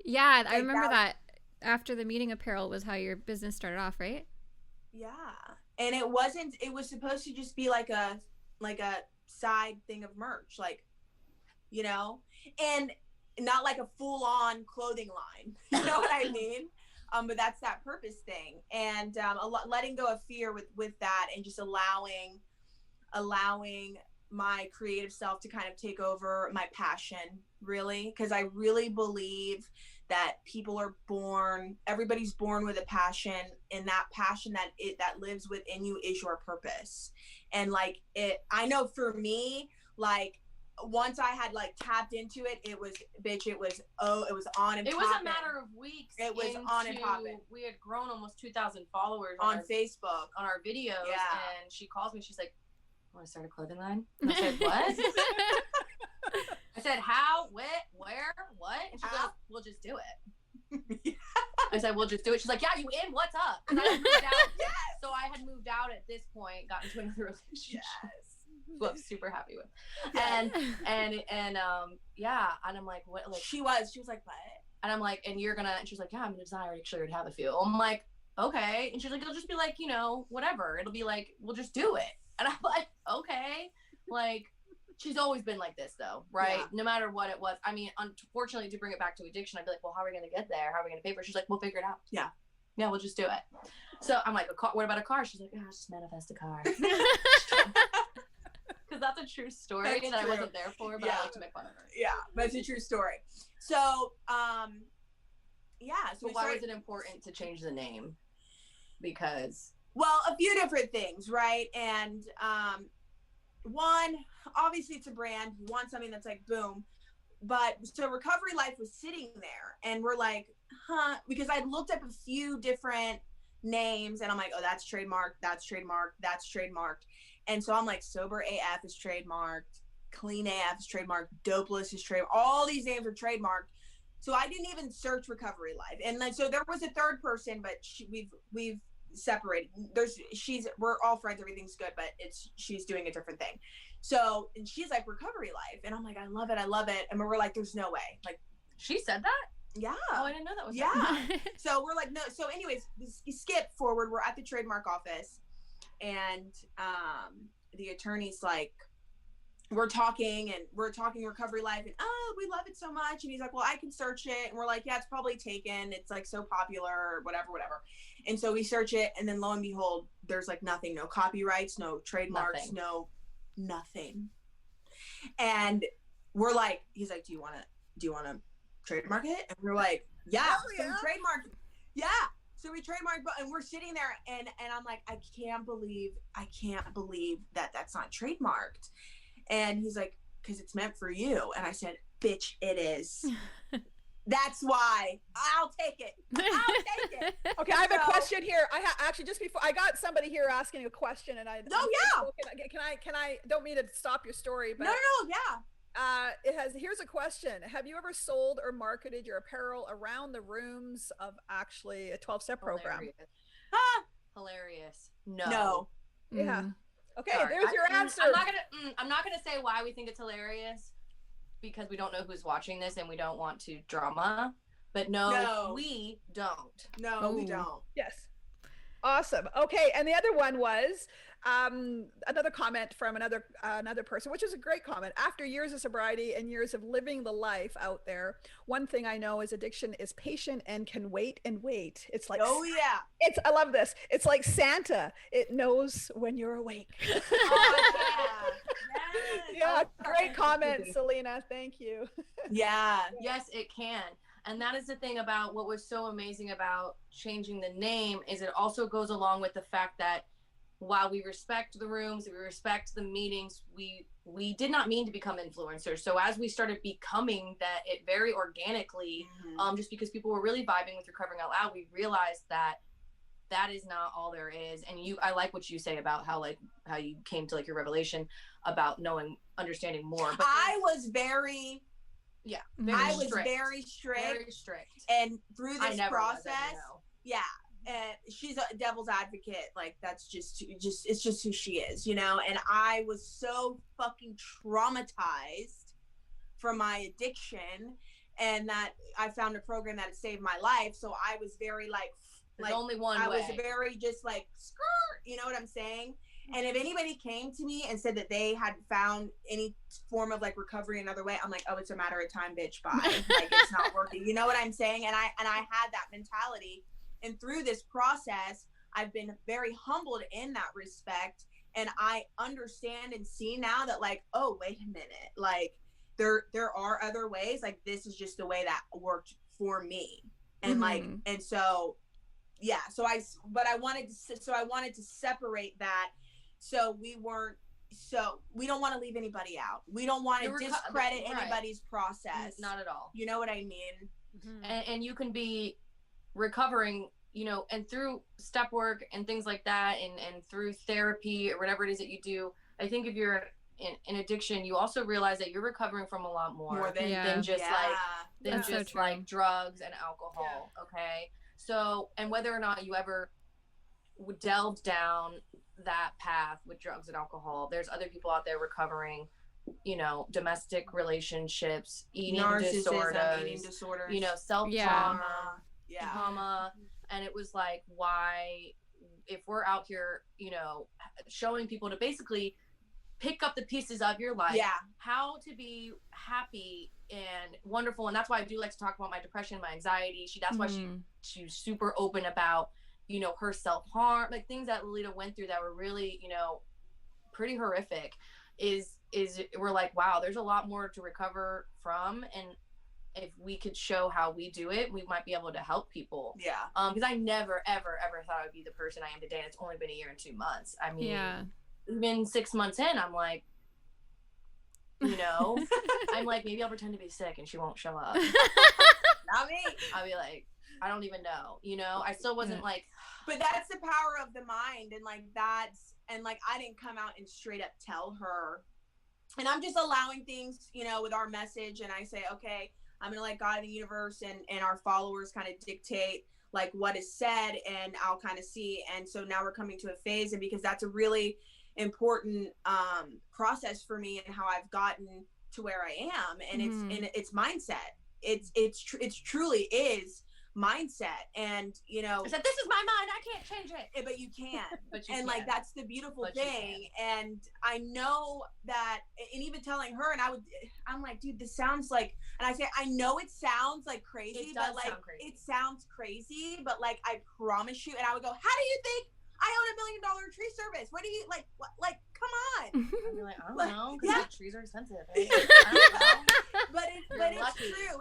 Yeah, I remember that after the meeting apparel was how your business started off, right? Yeah. And it was supposed to just be like a side thing of merch, like, you know, and not like a full-on clothing line. You know what I mean? But that's that purpose thing, and letting go of fear with that, and just allowing my creative self to kind of take over my passion, really, because I really believe that everybody's born with a passion, and that passion that lives within you is your purpose. And like I know for me, like, once I had like tapped into it, it was on and popping. It was a matter of weeks. It was on and popping. We had grown almost 2,000 followers on Facebook, on our videos. Yeah. And she calls me. She's like, "Want to start a clothing line?" And I said, "What?" I said, "How? What? Where? What?" And she goes, "We'll just do it." I said, "We'll just do it." She's like, "Yeah, you in? What's up?" And I had moved out. Yes. So I had moved out at this point, got into another relationship. Yes. Who I'm super happy with. And yeah, and I'm like, what? Like, she was like, what? And I'm like, and she's like, yeah, I'm a designer, actually already have a few. I'm like, okay. And she's like, it'll just be like, you know, whatever. It'll be like, we'll just do it. And I'm like, okay. Like, she's always been like this though, right? Yeah. No matter what it was. I mean, unfortunately, to bring it back to addiction, I'd be like, well, how are we going to get there? How are we going to pay for it? She's like, we'll figure it out. Yeah. Yeah, we'll just do it. So I'm like, what about a car? She's like, I'll just manifest a car. Because that's a true story that I wasn't there for, but I like to make fun of her. Yeah, that's a true story. So, yeah. So why was it important to change the name? Because, well, a few different things, right? And one, obviously it's a brand. You want something that's like boom. But so Recovery Life was sitting there, and we're like, because I'd looked up a few different names, and I'm like, oh, that's trademarked, that's trademarked, that's trademarked. And so I'm like, Sober AF is trademarked, Clean AF is trademarked, Dopeless is trademarked. All these names are trademarked. So I didn't even search Recovery Life. And then, so there was a third person, but we've separated. We're all friends, everything's good, but she's doing a different thing. So, and she's like, Recovery Life. And I'm like, I love it. And we're like, there's no way. Like, she said that? Yeah. Oh, I didn't know that was that. So we're like, no. So anyways, we skip forward. We're at the trademark office, and the attorney's like, we're talking Recovery Life, and oh, we love it so much. And he's like, well, I can search it. And we're like, yeah, it's probably taken. It's like so popular, or whatever. And so we search it, and then lo and behold, there's like nothing, no copyrights, no trademarks, nothing. And we're like, he's like, do you want to trademark it? And we're like, yeah. So we trademarked. Yeah. So we trademarked, and we're sitting there, and I'm like, I can't believe that that's not trademarked. And he's like, because it's meant for you. And I said, bitch, it is. That's why. I'll take it. Okay, I have a question here. Actually, just before, I got somebody here asking a question, and I. Oh, yeah. Can I? Don't mean to stop your story, but. No, yeah. Here's a question. Have you ever sold or marketed your apparel around the rooms of actually a 12-step program? Hilarious. No. No. Yeah. Okay, Sorry. there's your answer. I'm not gonna say why we think it's hilarious, because we don't know who's watching this and we don't want to drama. But no. We don't. No, we don't. Yes. Awesome. Okay, and the other one was another comment from another person, which is a great comment. After years of sobriety and years of living the life out there, one thing I know is addiction is patient and can wait and wait. It's like, oh yeah, I love this. It's like Santa. It knows when you're awake. Oh, yeah. Great comment, Selena. Thank you. Yeah. Yes, it can. And that is the thing about what was so amazing about changing the name, is it also goes along with the fact that while we respect the rooms, we respect the meetings, we did not mean to become influencers. So as we started becoming that, it very organically, just because people were really vibing with Recovering Out Loud, we realized that is not all there is. And I like what you say about how you came to like your revelation about understanding more. But I was very strict. Very strict. Very strict. And through this process, was, and she's a devil's advocate. Like, that's just it's just who she is, you know? And I was so fucking traumatized from my addiction, and that I found a program that saved my life. So I was very like only one I way. was very just like, skirt, you know what I'm saying? And if anybody came to me and said that they had found any form of like recovery another way, I'm like, oh, it's a matter of time, bitch. Bye. Like, it's not working. You know what I'm saying? And I had that mentality. And through this process, I've been very humbled in that respect. And I understand and see now that, like, oh, wait a minute. Like, there are other ways. Like, this is just the way that worked for me. And like, and so, yeah. So I wanted to separate that. So we don't want to leave anybody out. We don't want to discredit anybody's process. Not at all. You know what I mean? And you can be recovering, you know, and through step work and things like that, and through therapy or whatever it is that you do. I think if you're in addiction, you also realize that you're recovering from a lot more than just like drugs and alcohol. Okay. So, and whether or not you ever delved down that path with drugs and alcohol, there's other people out there recovering, you know, domestic relationships, eating disorders, you know, self-trauma, trauma. And it was like, why, if we're out here, you know, showing people to basically pick up the pieces of your life, how to be happy and wonderful. And that's why I do like to talk about my depression, my anxiety. That's why she's super open about, you know, her self-harm, like things that Lalita went through that were really, you know, pretty horrific. Is we're like, wow, there's a lot more to recover from. And if we could show how we do it, we might be able to help people. Because I never, ever, ever thought I would be the person I am today. And it's only been a year and 2 months. I mean, even 6 months in, I'm like, you know, I'm like, maybe I'll pretend to be sick and she won't show up. Not me. I'll be like, I don't even know, you know. I still wasn't like, but that's the power of the mind. And like, I didn't come out and straight up tell her. And I'm just allowing things, you know, with our message. And I say, okay, I'm gonna let God and the universe and our followers kind of dictate like what is said, and I'll kind of see. And so now we're coming to a phase, and because that's a really important process for me and how I've gotten to where I am. And it's mindset. It's truly is mindset. And you know, I said, this is my mind, I can't change it. But you can. And can. Like, that's the beautiful thing. And I know that, and even telling her, and I'm like, dude, this sounds like, and I say, I know it sounds like crazy, but like it sounds crazy, but like I promise you. And I would go, how do you think I own $1 million tree service? What do you like? What, like, come on. I'd be like, I don't know, because trees are expensive. I don't know. But it's true.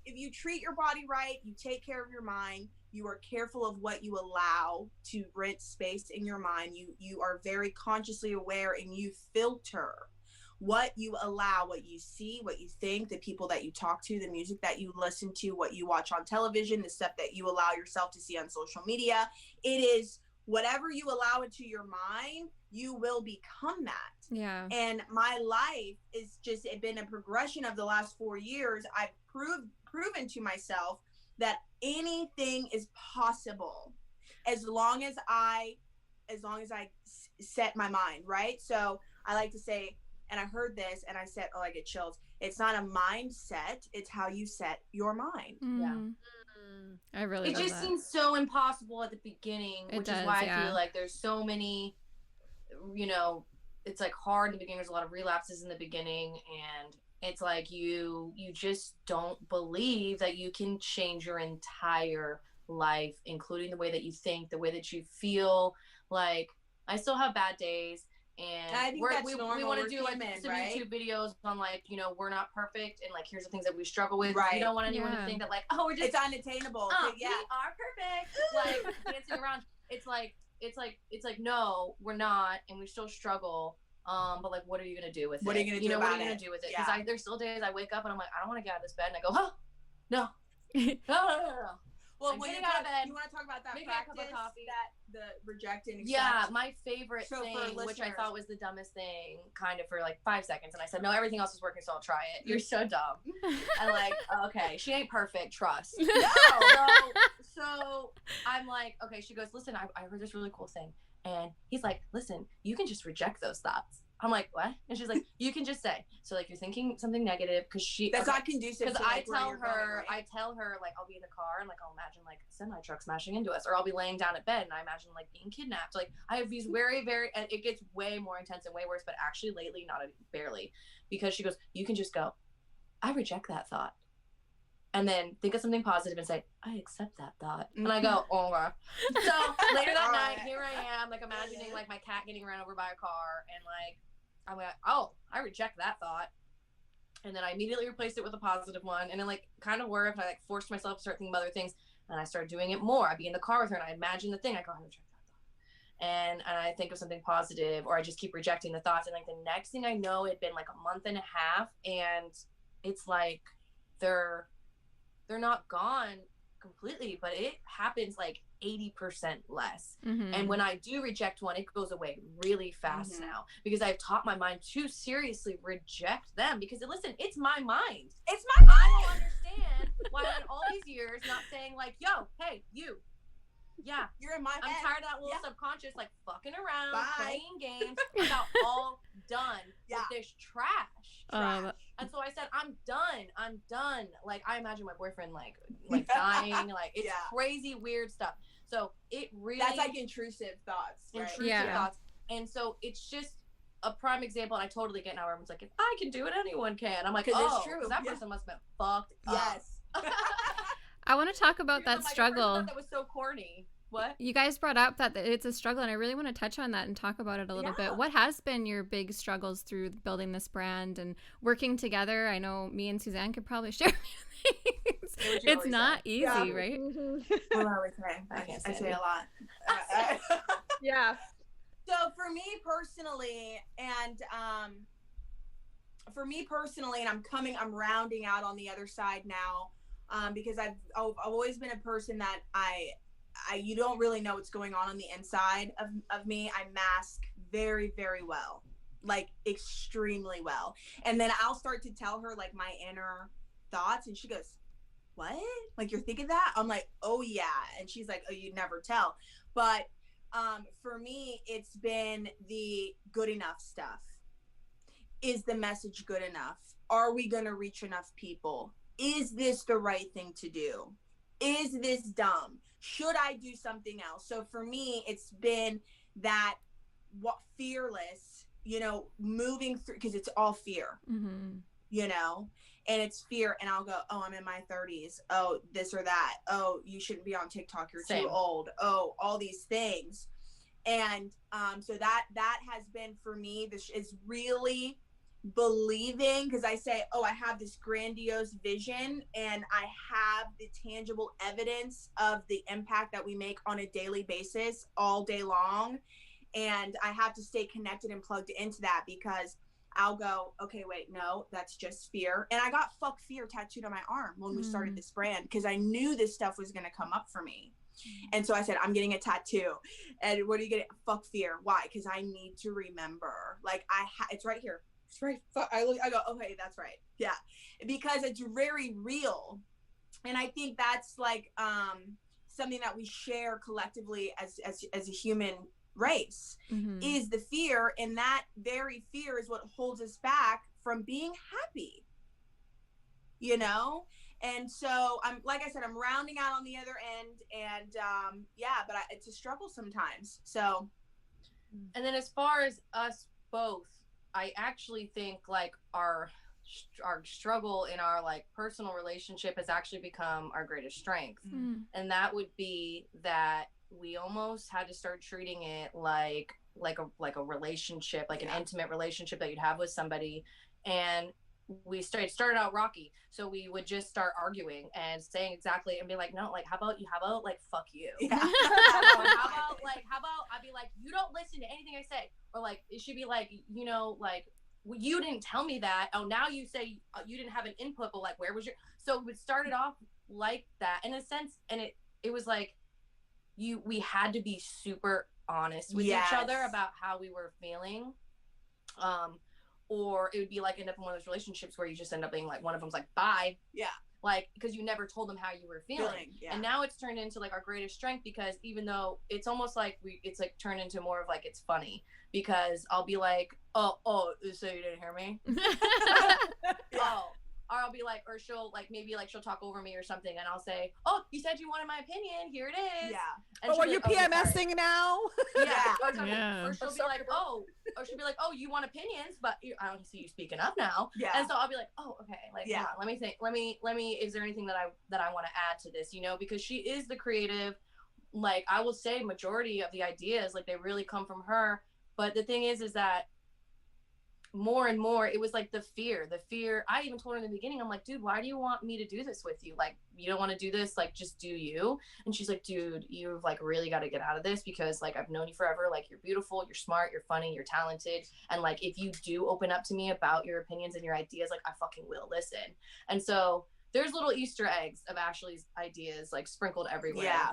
If you treat your body right, you take care of your mind, you are careful of what you allow to rent space in your mind. You are very consciously aware, and you filter what you allow, what you see, what you think, the people that you talk to, the music that you listen to, what you watch on television, the stuff that you allow yourself to see on social media. It is whatever you allow into your mind, you will become that. Yeah. And my life is just been a progression of the last 4 years. I've proven to myself that anything is possible as long as I set my mind, right? So I like to say, and I heard this and I said, oh, I get chills. It's not a mindset, it's how you set your mind. I really it just seems so impossible at the beginning, which is why I feel like there's so many, you know, it's like hard in the beginning. There's a lot of relapses in the beginning, and it's like you just don't believe that you can change your entire life, including the way that you think, the way that you feel. Like, I still have bad days, and I think we want to do like some YouTube videos on, like, you know, we're not perfect, and like, here's the things that we struggle with. We don't want anyone to think that like, oh, we're just, it's unattainable. We are perfect, like dancing around. It's like no, we're not, and we still struggle. But like, what are you gonna do with it? What are you gonna do what about are you gonna do with it? Because there's still days I wake up and I'm like, I don't want to get out of this bed, and I go, oh, no. Well, when you out of bed, you want to talk about that practice, that the reject and accept? Yeah, my favorite thing, which I thought was the dumbest thing, kind of for like 5 seconds, and I said, no, everything else is working, so I'll try it. You're so dumb. I'm like, okay, she ain't perfect, trust. No. So I'm like, okay, she goes, listen, I heard this really cool thing. And he's like, listen, you can just reject those thoughts. I'm like, what? And she's like, you can just say. So like, you're thinking something negative because that's not conducive. Because I tell her, like, I'll be in the car and like, I'll imagine like a semi truck smashing into us, or I'll be laying down at bed and I imagine like being kidnapped. Like I have these very, very, and it gets way more intense and way worse, but actually lately, not barely, because she goes, you can just go, I reject that thought. And then think of something positive and say, I accept that thought. And I go, oh, okay. So later that night, here I am, like imagining like my cat getting run over by a car, and like, I'm like, oh, I reject that thought. And then I immediately replaced it with a positive one. And it like kind of worked. I like forced myself to start thinking about other things. And I started doing it more. I'd be in the car with her and I imagine the thing. I go, I reject that thought. And I think of something positive, or I just keep rejecting the thoughts. And like the next thing I know, it'd been like a month and a half. And it's like they're not gone completely, but it happens like 80% less. And when I do reject one, it goes away really fast now, because I've taught my mind to seriously reject them, because listen, it's my mind. It's my mind. I don't understand why in all these years not saying like, yo, hey, you. Yeah. You're in my head. I'm tired of that little subconscious like fucking around, playing games. I'm about all done with this trash. And so I said, I'm done. Like I imagine my boyfriend like dying, like it's crazy weird stuff. So it really, that's like intrusive thoughts, right? Intrusive thoughts. And so it's just a prime example, and I totally get now where everyone's like, if I can do it, anyone can. I'm like, oh, it's true. That person must have been fucked up. I want to talk about that struggle. That was so corny. What? You guys brought up that it's a struggle, and I really want to touch on that and talk about it a little bit. What has been your big struggles through building this brand and working together? I know me and Suzanne could probably share things. It's not easy, right? I say a lot. Yeah. So for me personally, and I'm rounding out on the other side now, because I've always been a person that you don't really know what's going on the inside of me. I mask very, very well, like extremely well. And then I'll start to tell her like my inner thoughts, and she goes, what? Like, you're thinking that? I'm like, oh yeah. And she's like, oh, you'd never tell. But for me, it's been the good enough stuff. Is the message good enough? Are we going to reach enough people? Is this the right thing to do? Is this dumb? Should I do something else? So for me, it's been that fearless, moving through, because it's all fear, and it's fear. And I'll go, oh, I'm in my 30s. Oh, this or that. Oh, you shouldn't be on TikTok. You're too old. Oh, all these things. And so that has been for me, this is really believing, because I say, oh, I have this grandiose vision and I have the tangible evidence of the impact that we make on a daily basis all day long, and I have to stay connected and plugged into that, because I'll go, okay, wait, no, that's just fear. And I got fuck fear tattooed on my arm when we started this brand, because I knew this stuff was going to come up for me. And so I said, I'm getting a tattoo. And what are you getting? Fuck fear. Why? Because I need to remember, like it's right here. It's right. I go, okay, that's right. Yeah. Because it's very real. And I think that's like something that we share collectively as a human race, is the fear. And that very fear is what holds us back from being happy, And so I'm, like I said, I'm rounding out on the other end, and but it's a struggle sometimes. So, and then as far as us both, I actually think like our struggle in our like personal relationship has actually become our greatest strength. And that would be that we almost had to start treating it like a relationship, like an intimate relationship that you'd have with somebody. And we started out rocky, so we would just start arguing and saying exactly, and be like, no, like how about like fuck you, how about I'd be like, you don't listen to anything I say, or like it should be like, like, well, you didn't tell me that, oh, now you say you didn't have an input, but like where was your, so it started off like that in a sense. And it was like we had to be super honest with each other about how we were feeling, or it would be like end up in one of those relationships where you just end up being like, one of them's like, bye. Yeah. like, because you never told them how you were feeling. Yeah. And now it's turned into like our greatest strength, because even though it's almost like it's like turned into more of like, it's funny, because I'll be like, oh, so you didn't hear me? Oh. Or I'll be like, or she'll like, maybe like she'll talk over me or something, and I'll say, oh, you said you wanted my opinion, here it is. Yeah. And are you PMSing now? Yeah. Yeah. Or she'll be like, oh, you want opinions, but I don't see you speaking up now. Yeah. And so I'll be like, oh, okay, like, yeah, let me think, let me, is there anything that I want to add to this, you know, because she is the creative. Like, I will say majority of the ideas, like, they really come from her. But the thing is that more and more, it was like the fear. I even told her in the beginning, I'm like, dude, why do you want me to do this with you? Like, you don't want to do this, like, just do you. And she's like, dude, you've like really got to get out of this, because like, I've known you forever. Like, you're beautiful, you're smart, you're funny, you're talented. And like, if you do open up to me about your opinions and your ideas, like, I fucking will listen. And so there's little Easter eggs of Ashley's ideas like sprinkled everywhere. Yeah.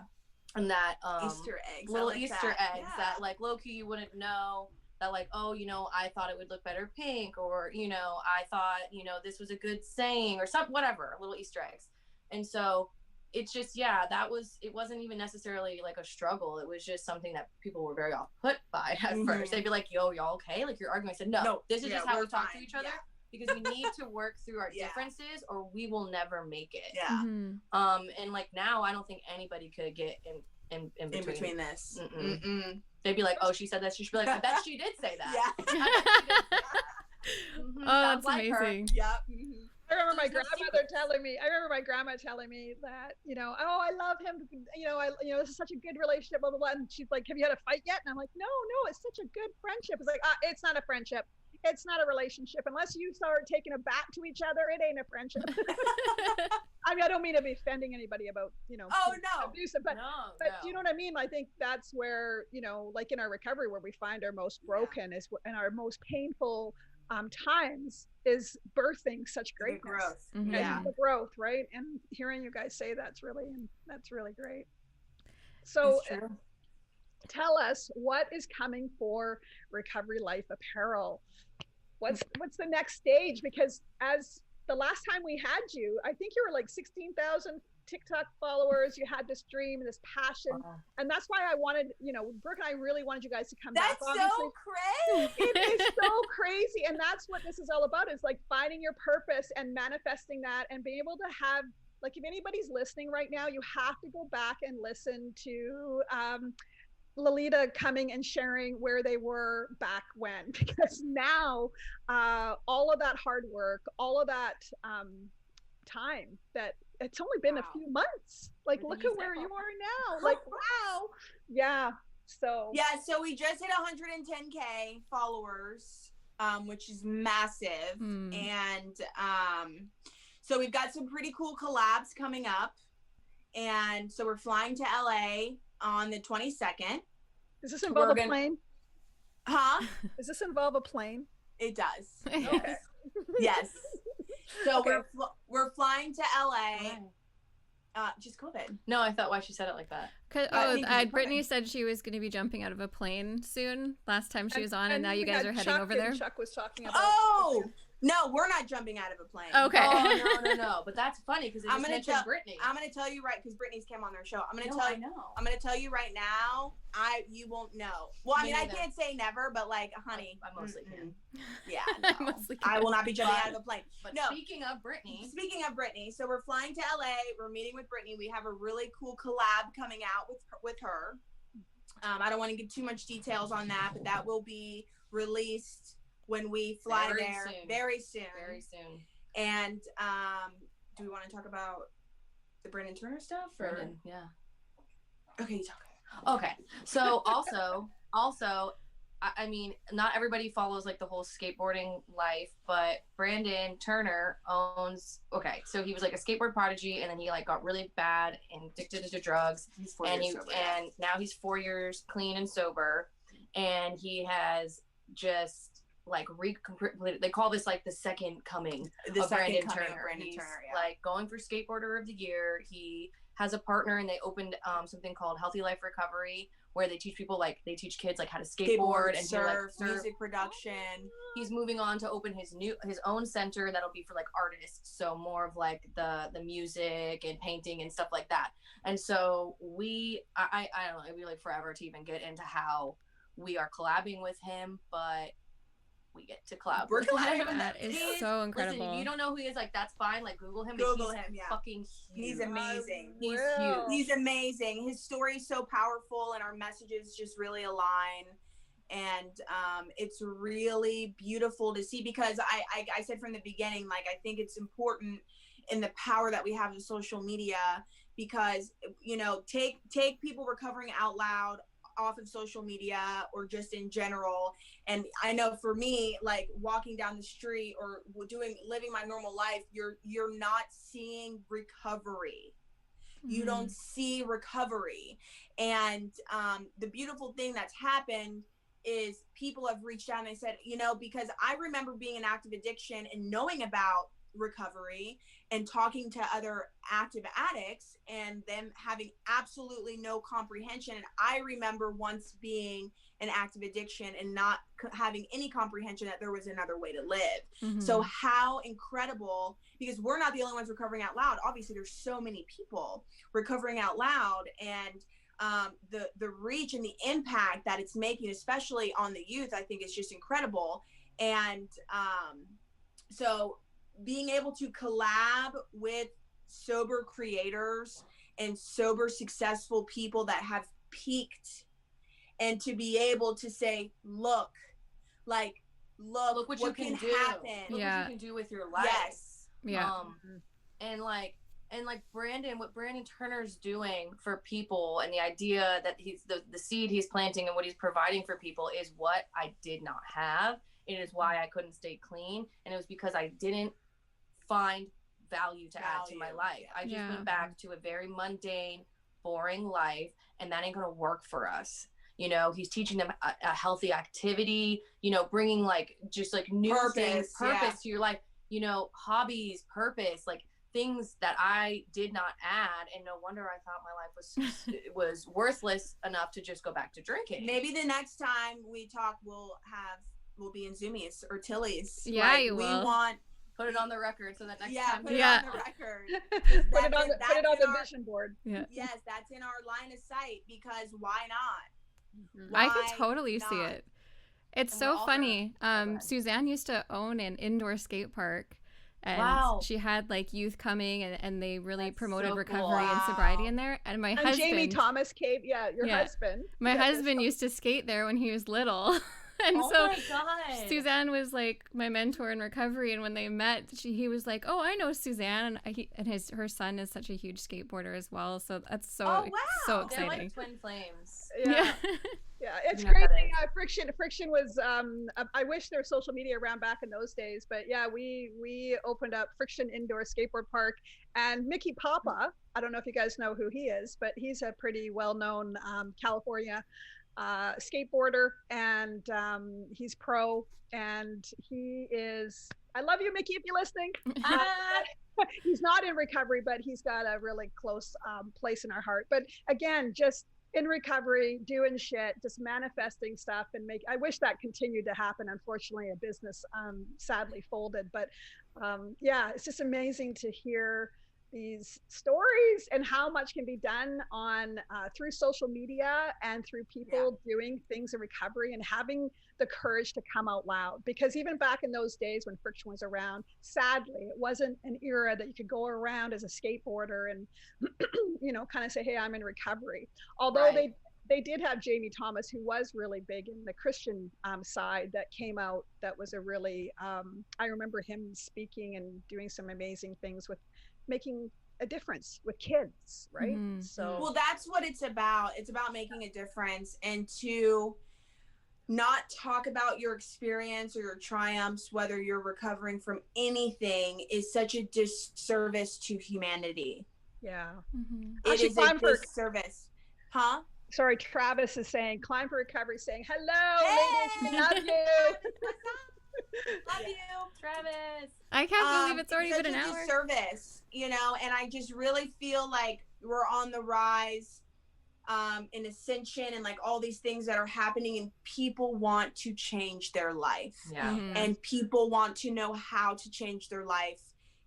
And that Easter eggs, little like Easter that. eggs that like low-key you wouldn't know. That like, oh, you know, I thought it would look better pink, or, you know, I thought, you know, this was a good saying, or something, whatever, little Easter eggs. And so it's just, yeah, it wasn't even necessarily like a struggle. It was just something that people were very off put by at first. They'd be like, yo, y'all okay? Like, you're arguing. I said, no, this is just how we talk to each other, because we need to work through our differences, or we will never make it. Yeah. And like, now I don't think anybody could get in between this. They'd be like, oh, she said that. She should be like, I bet she did say that. Yeah. Oh, that's amazing. Yeah. I remember my grandmother telling me. That, you know, oh, I love him. You know, this is such a good relationship. Blah blah blah. And she's like, have you had a fight yet? And I'm like, no, it's such a good friendship. It's like, it's not a friendship. It's not a relationship. Unless you start taking it back to each other, it ain't a friendship. I mean, I don't mean to be offending anybody about, you know, abusive, but do you know what I mean? I think that's where, you know, like in our recovery, where we find our most broken is, and our most painful times is birthing such greatness. The growth. Yeah. The growth, right? And hearing you guys say that's really great. So tell us, what is coming for Recovery Life Apparel? What's the next stage? Because as the last time we had you, I think you were like 16,000 TikTok followers. You had this dream and this passion. And that's why I wanted, you know, Brooke and I really wanted you guys to come back. That's so crazy. It is so crazy. And that's what this is all about, is like finding your purpose and manifesting that, and being able to have, like, if anybody's listening right now, you have to go back and listen to Lalita coming and sharing where they were back when, because now all of that hard work, all of that time, that it's only been a few months, like, look at where you are now. Like, wow. Yeah. So we just hit 110K followers, which is massive. And so we've got some pretty cool collabs coming up, and so we're flying to LA on the 22nd. Does this involve a plane? Huh? Does this involve a plane? It does. Okay. Yes. So we're flying to LA. Just COVID. No, I thought why she said it like that. Brittany said she was going to be jumping out of a plane soon. Last time she was on, and now you guys are heading over there. Chuck was talking about. Oh. No, we're not jumping out of a plane. Okay. Oh, no. But that's funny, because I'm going to tell Brittany. I'm going to tell you right, because Brittany's came on their show. I'm going to tell you right now. You won't know. Well, I mean, I can't say never, but like, honey, I mostly can. Yeah, no. I will not be jumping out of a plane. But speaking of Brittany, so we're flying to LA. We're meeting with Brittany. We have a really cool collab coming out with her. I don't want to give too much details on that, but that will be released when we fly there very soon. And do we want to talk about the Brandon Turner stuff? Brandon, yeah. Okay, you talk. Okay. So also, I mean, not everybody follows like the whole skateboarding life, but Brandon Turner owns. Okay, so he was like a skateboard prodigy, and then he like got really bad and addicted to drugs. He's 4 years sober. And now he's 4 years clean and sober, and he has just like they call this like the second coming of Brandon Turner. He's like going for skateboarder of the year. He has a partner, and they opened something called Healthy Life Recovery, where they teach people, like, they teach kids like how to skateboard and surf, do like music production. He's moving on to open his own center that'll be for like artists, so more of like the music and painting and stuff like that. And so I don't know, it'd be like forever to even get into how we are collabing with him, but we get to collab with him. That is so incredible. Listen, if you don't know who he is, like, that's fine. Like, Google him. Google him, yeah. Fucking huge. He's amazing. He's huge. He's amazing. His story is so powerful, and our messages just really align. And it's really beautiful to see, because I said from the beginning, like, I think it's important in the power that we have in social media, because, you know, take people recovering out loud off of social media or just in general. And I know for me, like, walking down the street or living my normal life, you're not seeing recovery. You don't see recovery. And the beautiful thing that's happened is people have reached out and they said, you know, because I remember being in active addiction and knowing about recovery and talking to other active addicts and them having absolutely no comprehension. And I remember once being in active addiction and not having any comprehension that there was another way to live. So how incredible, because we're not the only ones recovering out loud. Obviously, there's so many people recovering out loud, and the reach and the impact that it's making, especially on the youth, I think is just incredible. And so being able to collab with sober creators and sober successful people that have peaked, and to be able to say, look what you can do happen. Look what you can do with your life. Yes. Yeah. And like Brandon, what Brandon Turner's doing for people, and the idea that he's the seed he's planting and what he's providing for people is what I did not have. It is why I couldn't stay clean. And it was because I didn't find value to add to my life. I just went back to a very mundane, boring life, and that ain't gonna work for us. You know, he's teaching them a healthy activity, you know, bringing like just like new things, purpose to your life, you know, hobbies, purpose, like things that I did not add. And no wonder I thought my life was worthless enough to just go back to drinking. Maybe the next time we talk, we'll be in Zoomies or Tilly's. Yeah, right? you will. We want. Put it on the record so that next time. Put it on the record. Put it on the vision board. Yeah. Yes, that's in our line of sight, because why not? I could totally see it. It's so funny. Suzanne used to own an indoor skate park, and she had like youth coming, and they really promoted recovery and sobriety in there. And my husband, Jamie Thomas came, your husband. My husband used to skate there when he was little. And so my God. Suzanne was like my mentor in recovery, and when they met, he was like, "Oh, I know Suzanne," and her son is such a huge skateboarder as well. So that's so exciting. They're like twin flames. Yeah. It's crazy. Friction was. I wish there was social media around back in those days, but yeah, we opened up Friction Indoor Skateboard Park, and Mickey Papa. I don't know if you guys know who he is, but he's a pretty well-known California skateboarder, and he's pro, and he is, I love you, Mickey, if you're listening. He's not in recovery, but he's got a really close place in our heart. But again, just in recovery, doing shit, just manifesting stuff, and I wish that continued to happen. Unfortunately, a business sadly folded, but it's just amazing to hear these stories and how much can be done on through social media and through people doing things in recovery and having the courage to come out loud. Because even back in those days when Friction was around, sadly, it wasn't an era that you could go around as a skateboarder and kind of say, hey, I'm in recovery. Although they did have Jamie Thomas, who was really big in the Christian side, that came out. That was a really I remember him speaking and doing some amazing things with making a difference with kids, right? So well, that's what it's about. It's about making a difference, and to not talk about your experience or your triumphs, whether you're recovering from anything, is such a disservice to humanity. It is a disservice. Sorry, Travis is saying, Climb for Recovery, saying, hello, ladies, we love you. Love you, Travis. I can't believe it's already been an hour. Service, and I just really feel like on the rise, in ascension, and like all these things that are happening, and people want to change their life. And people want to know how to change their life.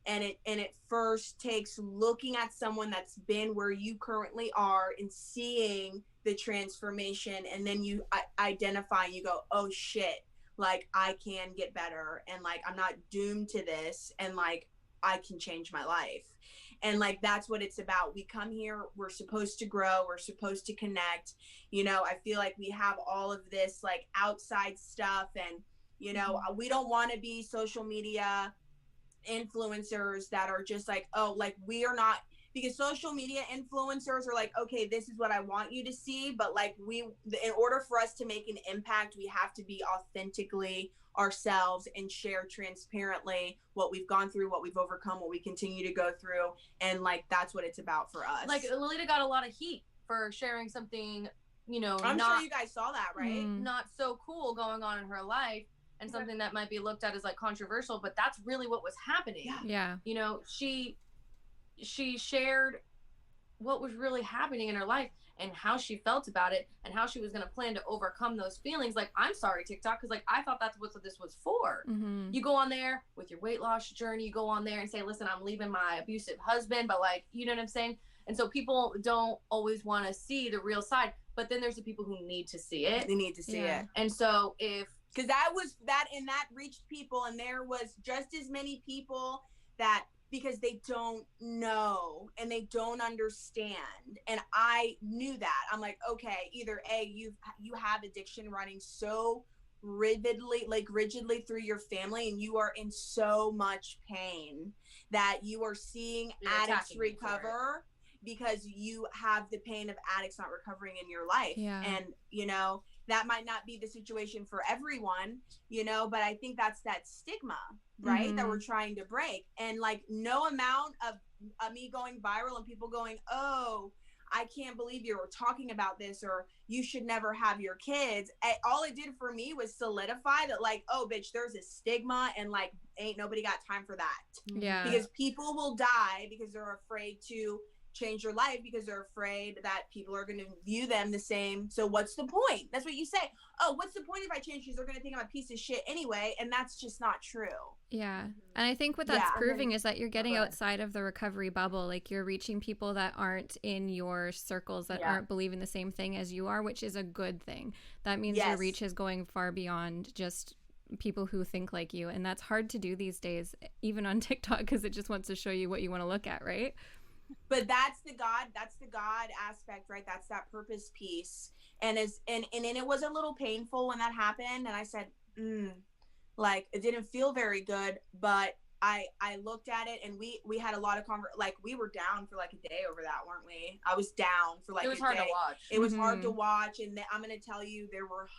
And it first takes looking at someone that's been where you currently are and seeing the transformation, and then you identify, you go, oh shit, like I can get better, and like I'm not doomed to this, and like I can change my life. And like that's what it's about. We come here, we're supposed to grow, we're supposed to connect. You know, I feel like we have all of this like outside stuff, and you know, we don't want to be social media influencers that are just like, oh, like we are not, because social media influencers are like, okay, this is what I want you to see, but like in order for us to make an impact, we have to be authentically ourselves and share transparently what we've gone through, what we've overcome, what we continue to go through, and like that's what it's about for us. Like Lalita got a lot of heat for sharing something, you know, I'm sure you guys saw that, right? Not so cool going on in her life, and something that might be looked at as like controversial, but that's really what was happening. You know, she shared what was really happening in her life and how she felt about it and how she was going to plan to overcome those feelings. Like, I'm sorry, TikTok, because like I thought that's what this was for. You go on there with your weight loss journey, you go on there and say, listen, I'm leaving my abusive husband, but like, you know what I'm saying? And so people don't always want to see the real side, but then there's the people who need to see it. They need to see it. And so because that reached people, and there was just as many people that, because they don't know and they don't understand. And I knew that. I'm like, okay, either A, you have addiction running so rigidly through your family, and you are in so much pain that you are seeing addicts recover because you have the pain of addicts not recovering in your life. And you know, that might not be the situation for everyone, you know, but I think that's that stigma, right? That we're trying to break. And like no amount of me going viral and people going, oh, I can't believe you were talking about this, or you should never have your kids. All it did for me was solidify that, like, oh, bitch, there's a stigma, and like, ain't nobody got time for that. Because people will die because they're afraid to change your life, because they're afraid that people are going to view them the same. So what's the point? That's what you say. Oh, what's the point if I change? Because they're going to think I'm a piece of shit anyway. And that's just not true. And I think what that's proving is that you're getting outside of the recovery bubble. Like, you're reaching people that aren't in your circles, that aren't believing the same thing as you are, which is a good thing. That means your reach is going far beyond just people who think like you. And that's hard to do these days, even on TikTok, because it just wants to show you what you want to look at, right? But that's the God aspect, right? That's that purpose piece. And it was a little painful when that happened. And I said, like, it didn't feel very good, but I looked at it, and we had a lot of like, we were down for like a day over that, weren't we? I was down for like a day. It was hard to watch. It was hard to watch. And I'm going to tell you, there were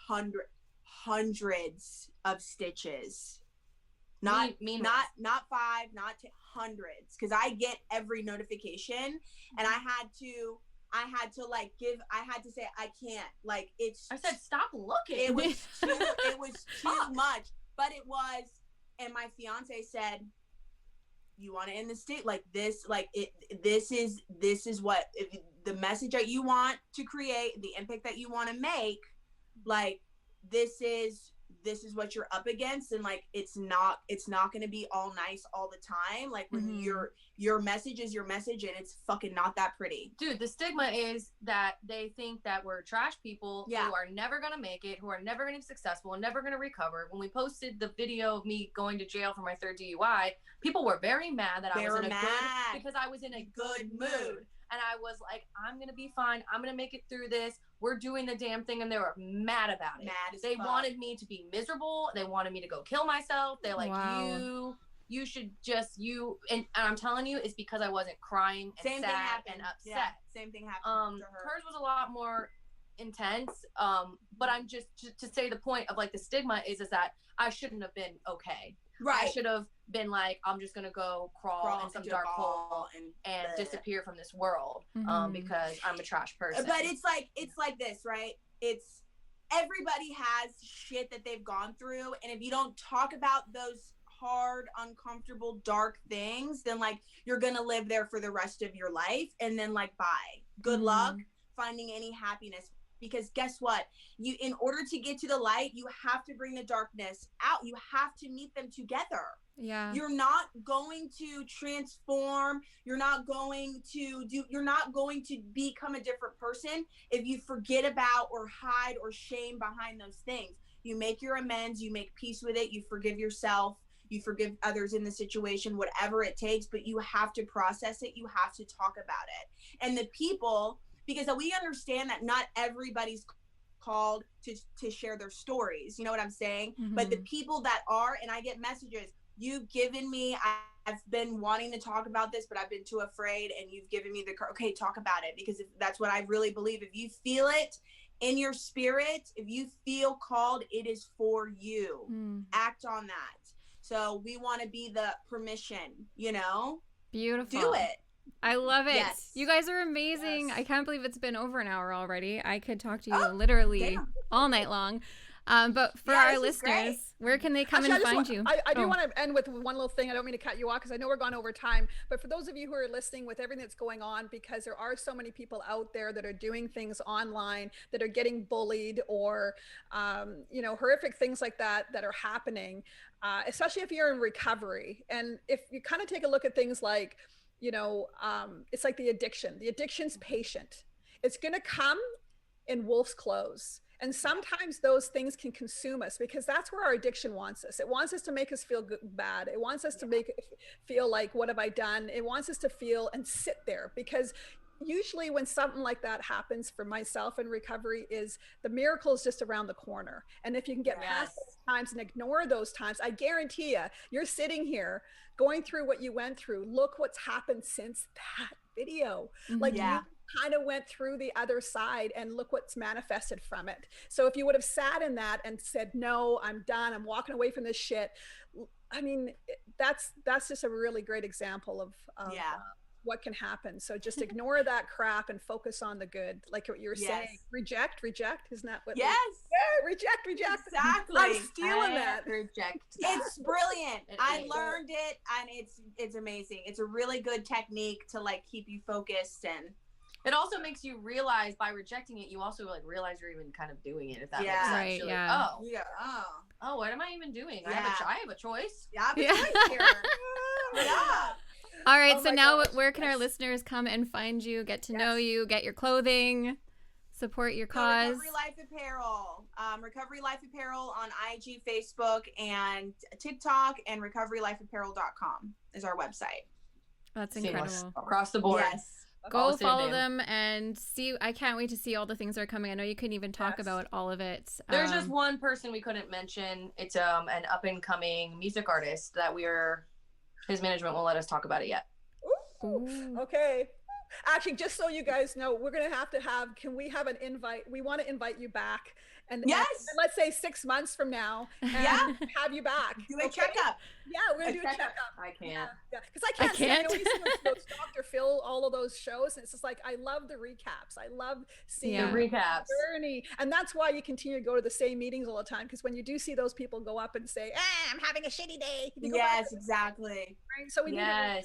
hundreds of stitches. Not 5, not 10, hundreds, because I get every notification, and I had to say, I can't, like, I said, stop looking. It was too much, but it was. And my fiance said, you want to end the state like this, like this is what the message that you want to create, the impact that you want to make, like this is what you're up against. And like, it's not going to be all nice all the time. Like, when your message is your message, and it's fucking not that pretty. Dude, the stigma is that they think that we're trash people who are never going to make it, who are never going to be successful and never going to recover. When we posted the video of me going to jail for my 3rd DUI, people were very mad that I was because I was in a good mood. And I was like, I'm going to be fine. I'm going to make it through this. We're doing the damn thing. And they were mad about it. They wanted me to be miserable. They wanted me to go kill myself. They're like, you should just, and I'm telling you, it's because I wasn't crying and sad and upset. Yeah, same thing happened to her. Hers was a lot more intense. But I'm just to say the point of like the stigma is that I shouldn't have been okay. Right. I should have been like, I'm just gonna go crawl in some dark hole and disappear from this world because I'm a trash person. But it's like this, right? It's everybody has shit that they've gone through, and if you don't talk about those hard, uncomfortable, dark things, then like you're gonna live there for the rest of your life. And then like, bye. Good luck finding any happiness. Because guess what? You, in order to get to the light, you have to bring the darkness out. You have to meet them together. Yeah. You're not going to transform. You're not going to become a different person if you forget about or hide or shame behind those things. You make your amends, you make peace with it, you forgive yourself, you forgive others in the situation, whatever it takes, but you have to process it. You have to talk about it. And the people, because we understand that not everybody's called to share their stories. You know what I'm saying? But the people that are, and I get messages, you've given me, I've been wanting to talk about this, but I've been too afraid, and you've given me okay, talk about it. Because that's what I really believe. If you feel it in your spirit, if you feel called, it is for you. Act on that. So we want to be the permission, you know? Beautiful. Do it. I love it. Yes. You guys are amazing. Yes. I can't believe it's been over an hour already. I could talk to you literally all night long. But for our listeners, where can they come and find you? I do want to end with one little thing. I don't mean to cut you off because I know we're gone over time. But for those of you who are listening, with everything that's going on, because there are so many people out there that are doing things online, that are getting bullied, or horrific things like that are happening, especially if you're in recovery. And if you kind of take a look at things like, it's like the addiction's patient. It's going to come in wolf's clothes. And sometimes those things can consume us, because that's where our addiction wants us. It wants us to make us feel bad. It wants us to make it feel like, what have I done? It wants us to feel and sit there, because usually when something like that happens, for myself in recovery, is the miracle is just around the corner. And if you can get past those times and ignore those times, I guarantee you're sitting here going through what you went through. Look what's happened since that video. Like you kind of went through the other side, and look what's manifested from it. So if you would have sat in that and said, no, I'm done, I'm walking away from this shit. I mean, that's just a really great example of what can happen. So just ignore that crap and focus on the good. Like what you were saying, reject. Isn't that what? Yes. Reject. Exactly. I'm stealing that. Reject. It's brilliant. I learned it, and it's amazing. It's a really good technique to like keep you focused, and it also makes you realize, by rejecting it, you also like realize you're even kind of doing it. If that makes sense. Right. You're Yeah. Like, oh, what am I even doing? Yeah. I have a choice. Yeah, I have a choice here. Yeah. All right. So now, where can our listeners come and find you, get to know you, get your clothing, support your cause? Recovery Life Apparel. Recovery Life Apparel on IG, Facebook, and TikTok, and recoverylifeapparel.com is our website. That's incredible. Seamless. Across the board. Yes. Go follow them and see. I can't wait to see all the things that are coming. I know you couldn't even talk about all of it. There's just one person we couldn't mention. It's an up and coming music artist that his management won't let us talk about it yet. Ooh. Okay. Actually, just so you guys know, we're going to have, can we have an invite? We want to invite you back. And let's say 6 months from now, and have you back. Do a checkup. Yeah, we're going to do a checkup. I can't. Yeah, because I can't. I know you see those Dr. Phil, all of those shows, and it's just like, I love the recaps. I love seeing the recaps. Journey. And that's why you continue to go to the same meetings all the time, because when you do see those people go up and say, I'm having a shitty day. Yes, exactly. Right? So we need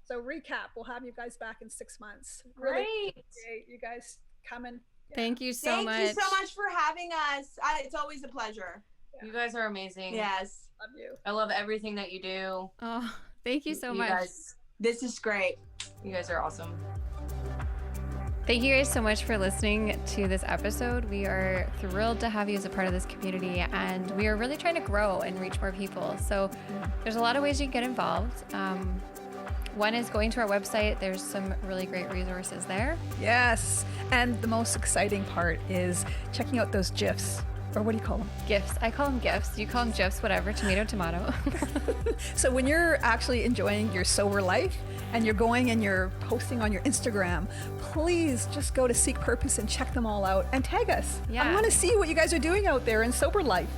So recap, we'll have you guys back in 6 months. Really appreciate you guys coming. Yeah. Thank you so much. Thank you so much for having us. It's always a pleasure. Yeah. You guys are amazing. Yes. Love you. I love everything that you do. Oh, thank you so much. Guys, this is great. You guys are awesome. Thank you guys so much for listening to this episode. We are thrilled to have you as a part of this community, and we are really trying to grow and reach more people. So there's a lot of ways you can get involved. One is going to our website. There's some really great resources there. Yes. And the most exciting part is checking out those GIFs. Or what do you call them? GIFs. I call them GIFs. You call them GIFs, whatever. Tomato, tomato. So when you're actually enjoying your sober life and you're going and you're posting on your Instagram, please just go to Seek Purpose and check them all out and tag us. Yeah. I want to see what you guys are doing out there in sober life.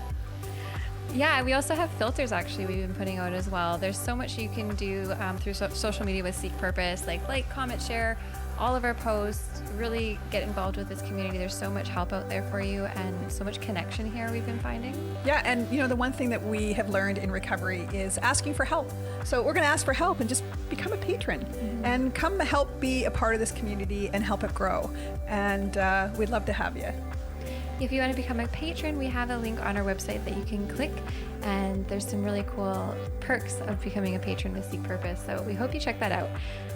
Yeah, we also have filters actually we've been putting out as well. There's so much you can do through social media with Seek Purpose, like comment, share, all of our posts. Really get involved with this community. There's so much help out there for you and so much connection here we've been finding. Yeah, and the one thing that we have learned in recovery is asking for help. So we're going to ask for help and just become a patron and come help be a part of this community and help it grow. And we'd love to have you. If you want to become a patron, we have a link on our website that you can click, and there's some really cool perks of becoming a patron with Seek Purpose. So we hope you check that out.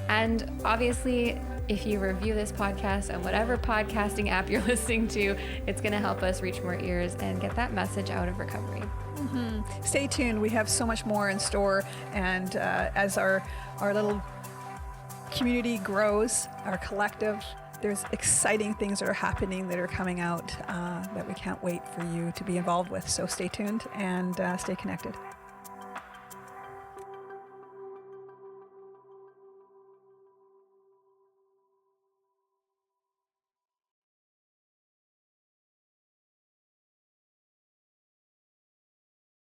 And obviously, if you review this podcast on whatever podcasting app you're listening to, it's going to help us reach more ears and get that message out of recovery. Stay tuned. We have so much more in store. And as our little community grows, our collective, there's exciting things that are happening that are coming out that we can't wait for you to be involved with. So stay tuned and stay connected.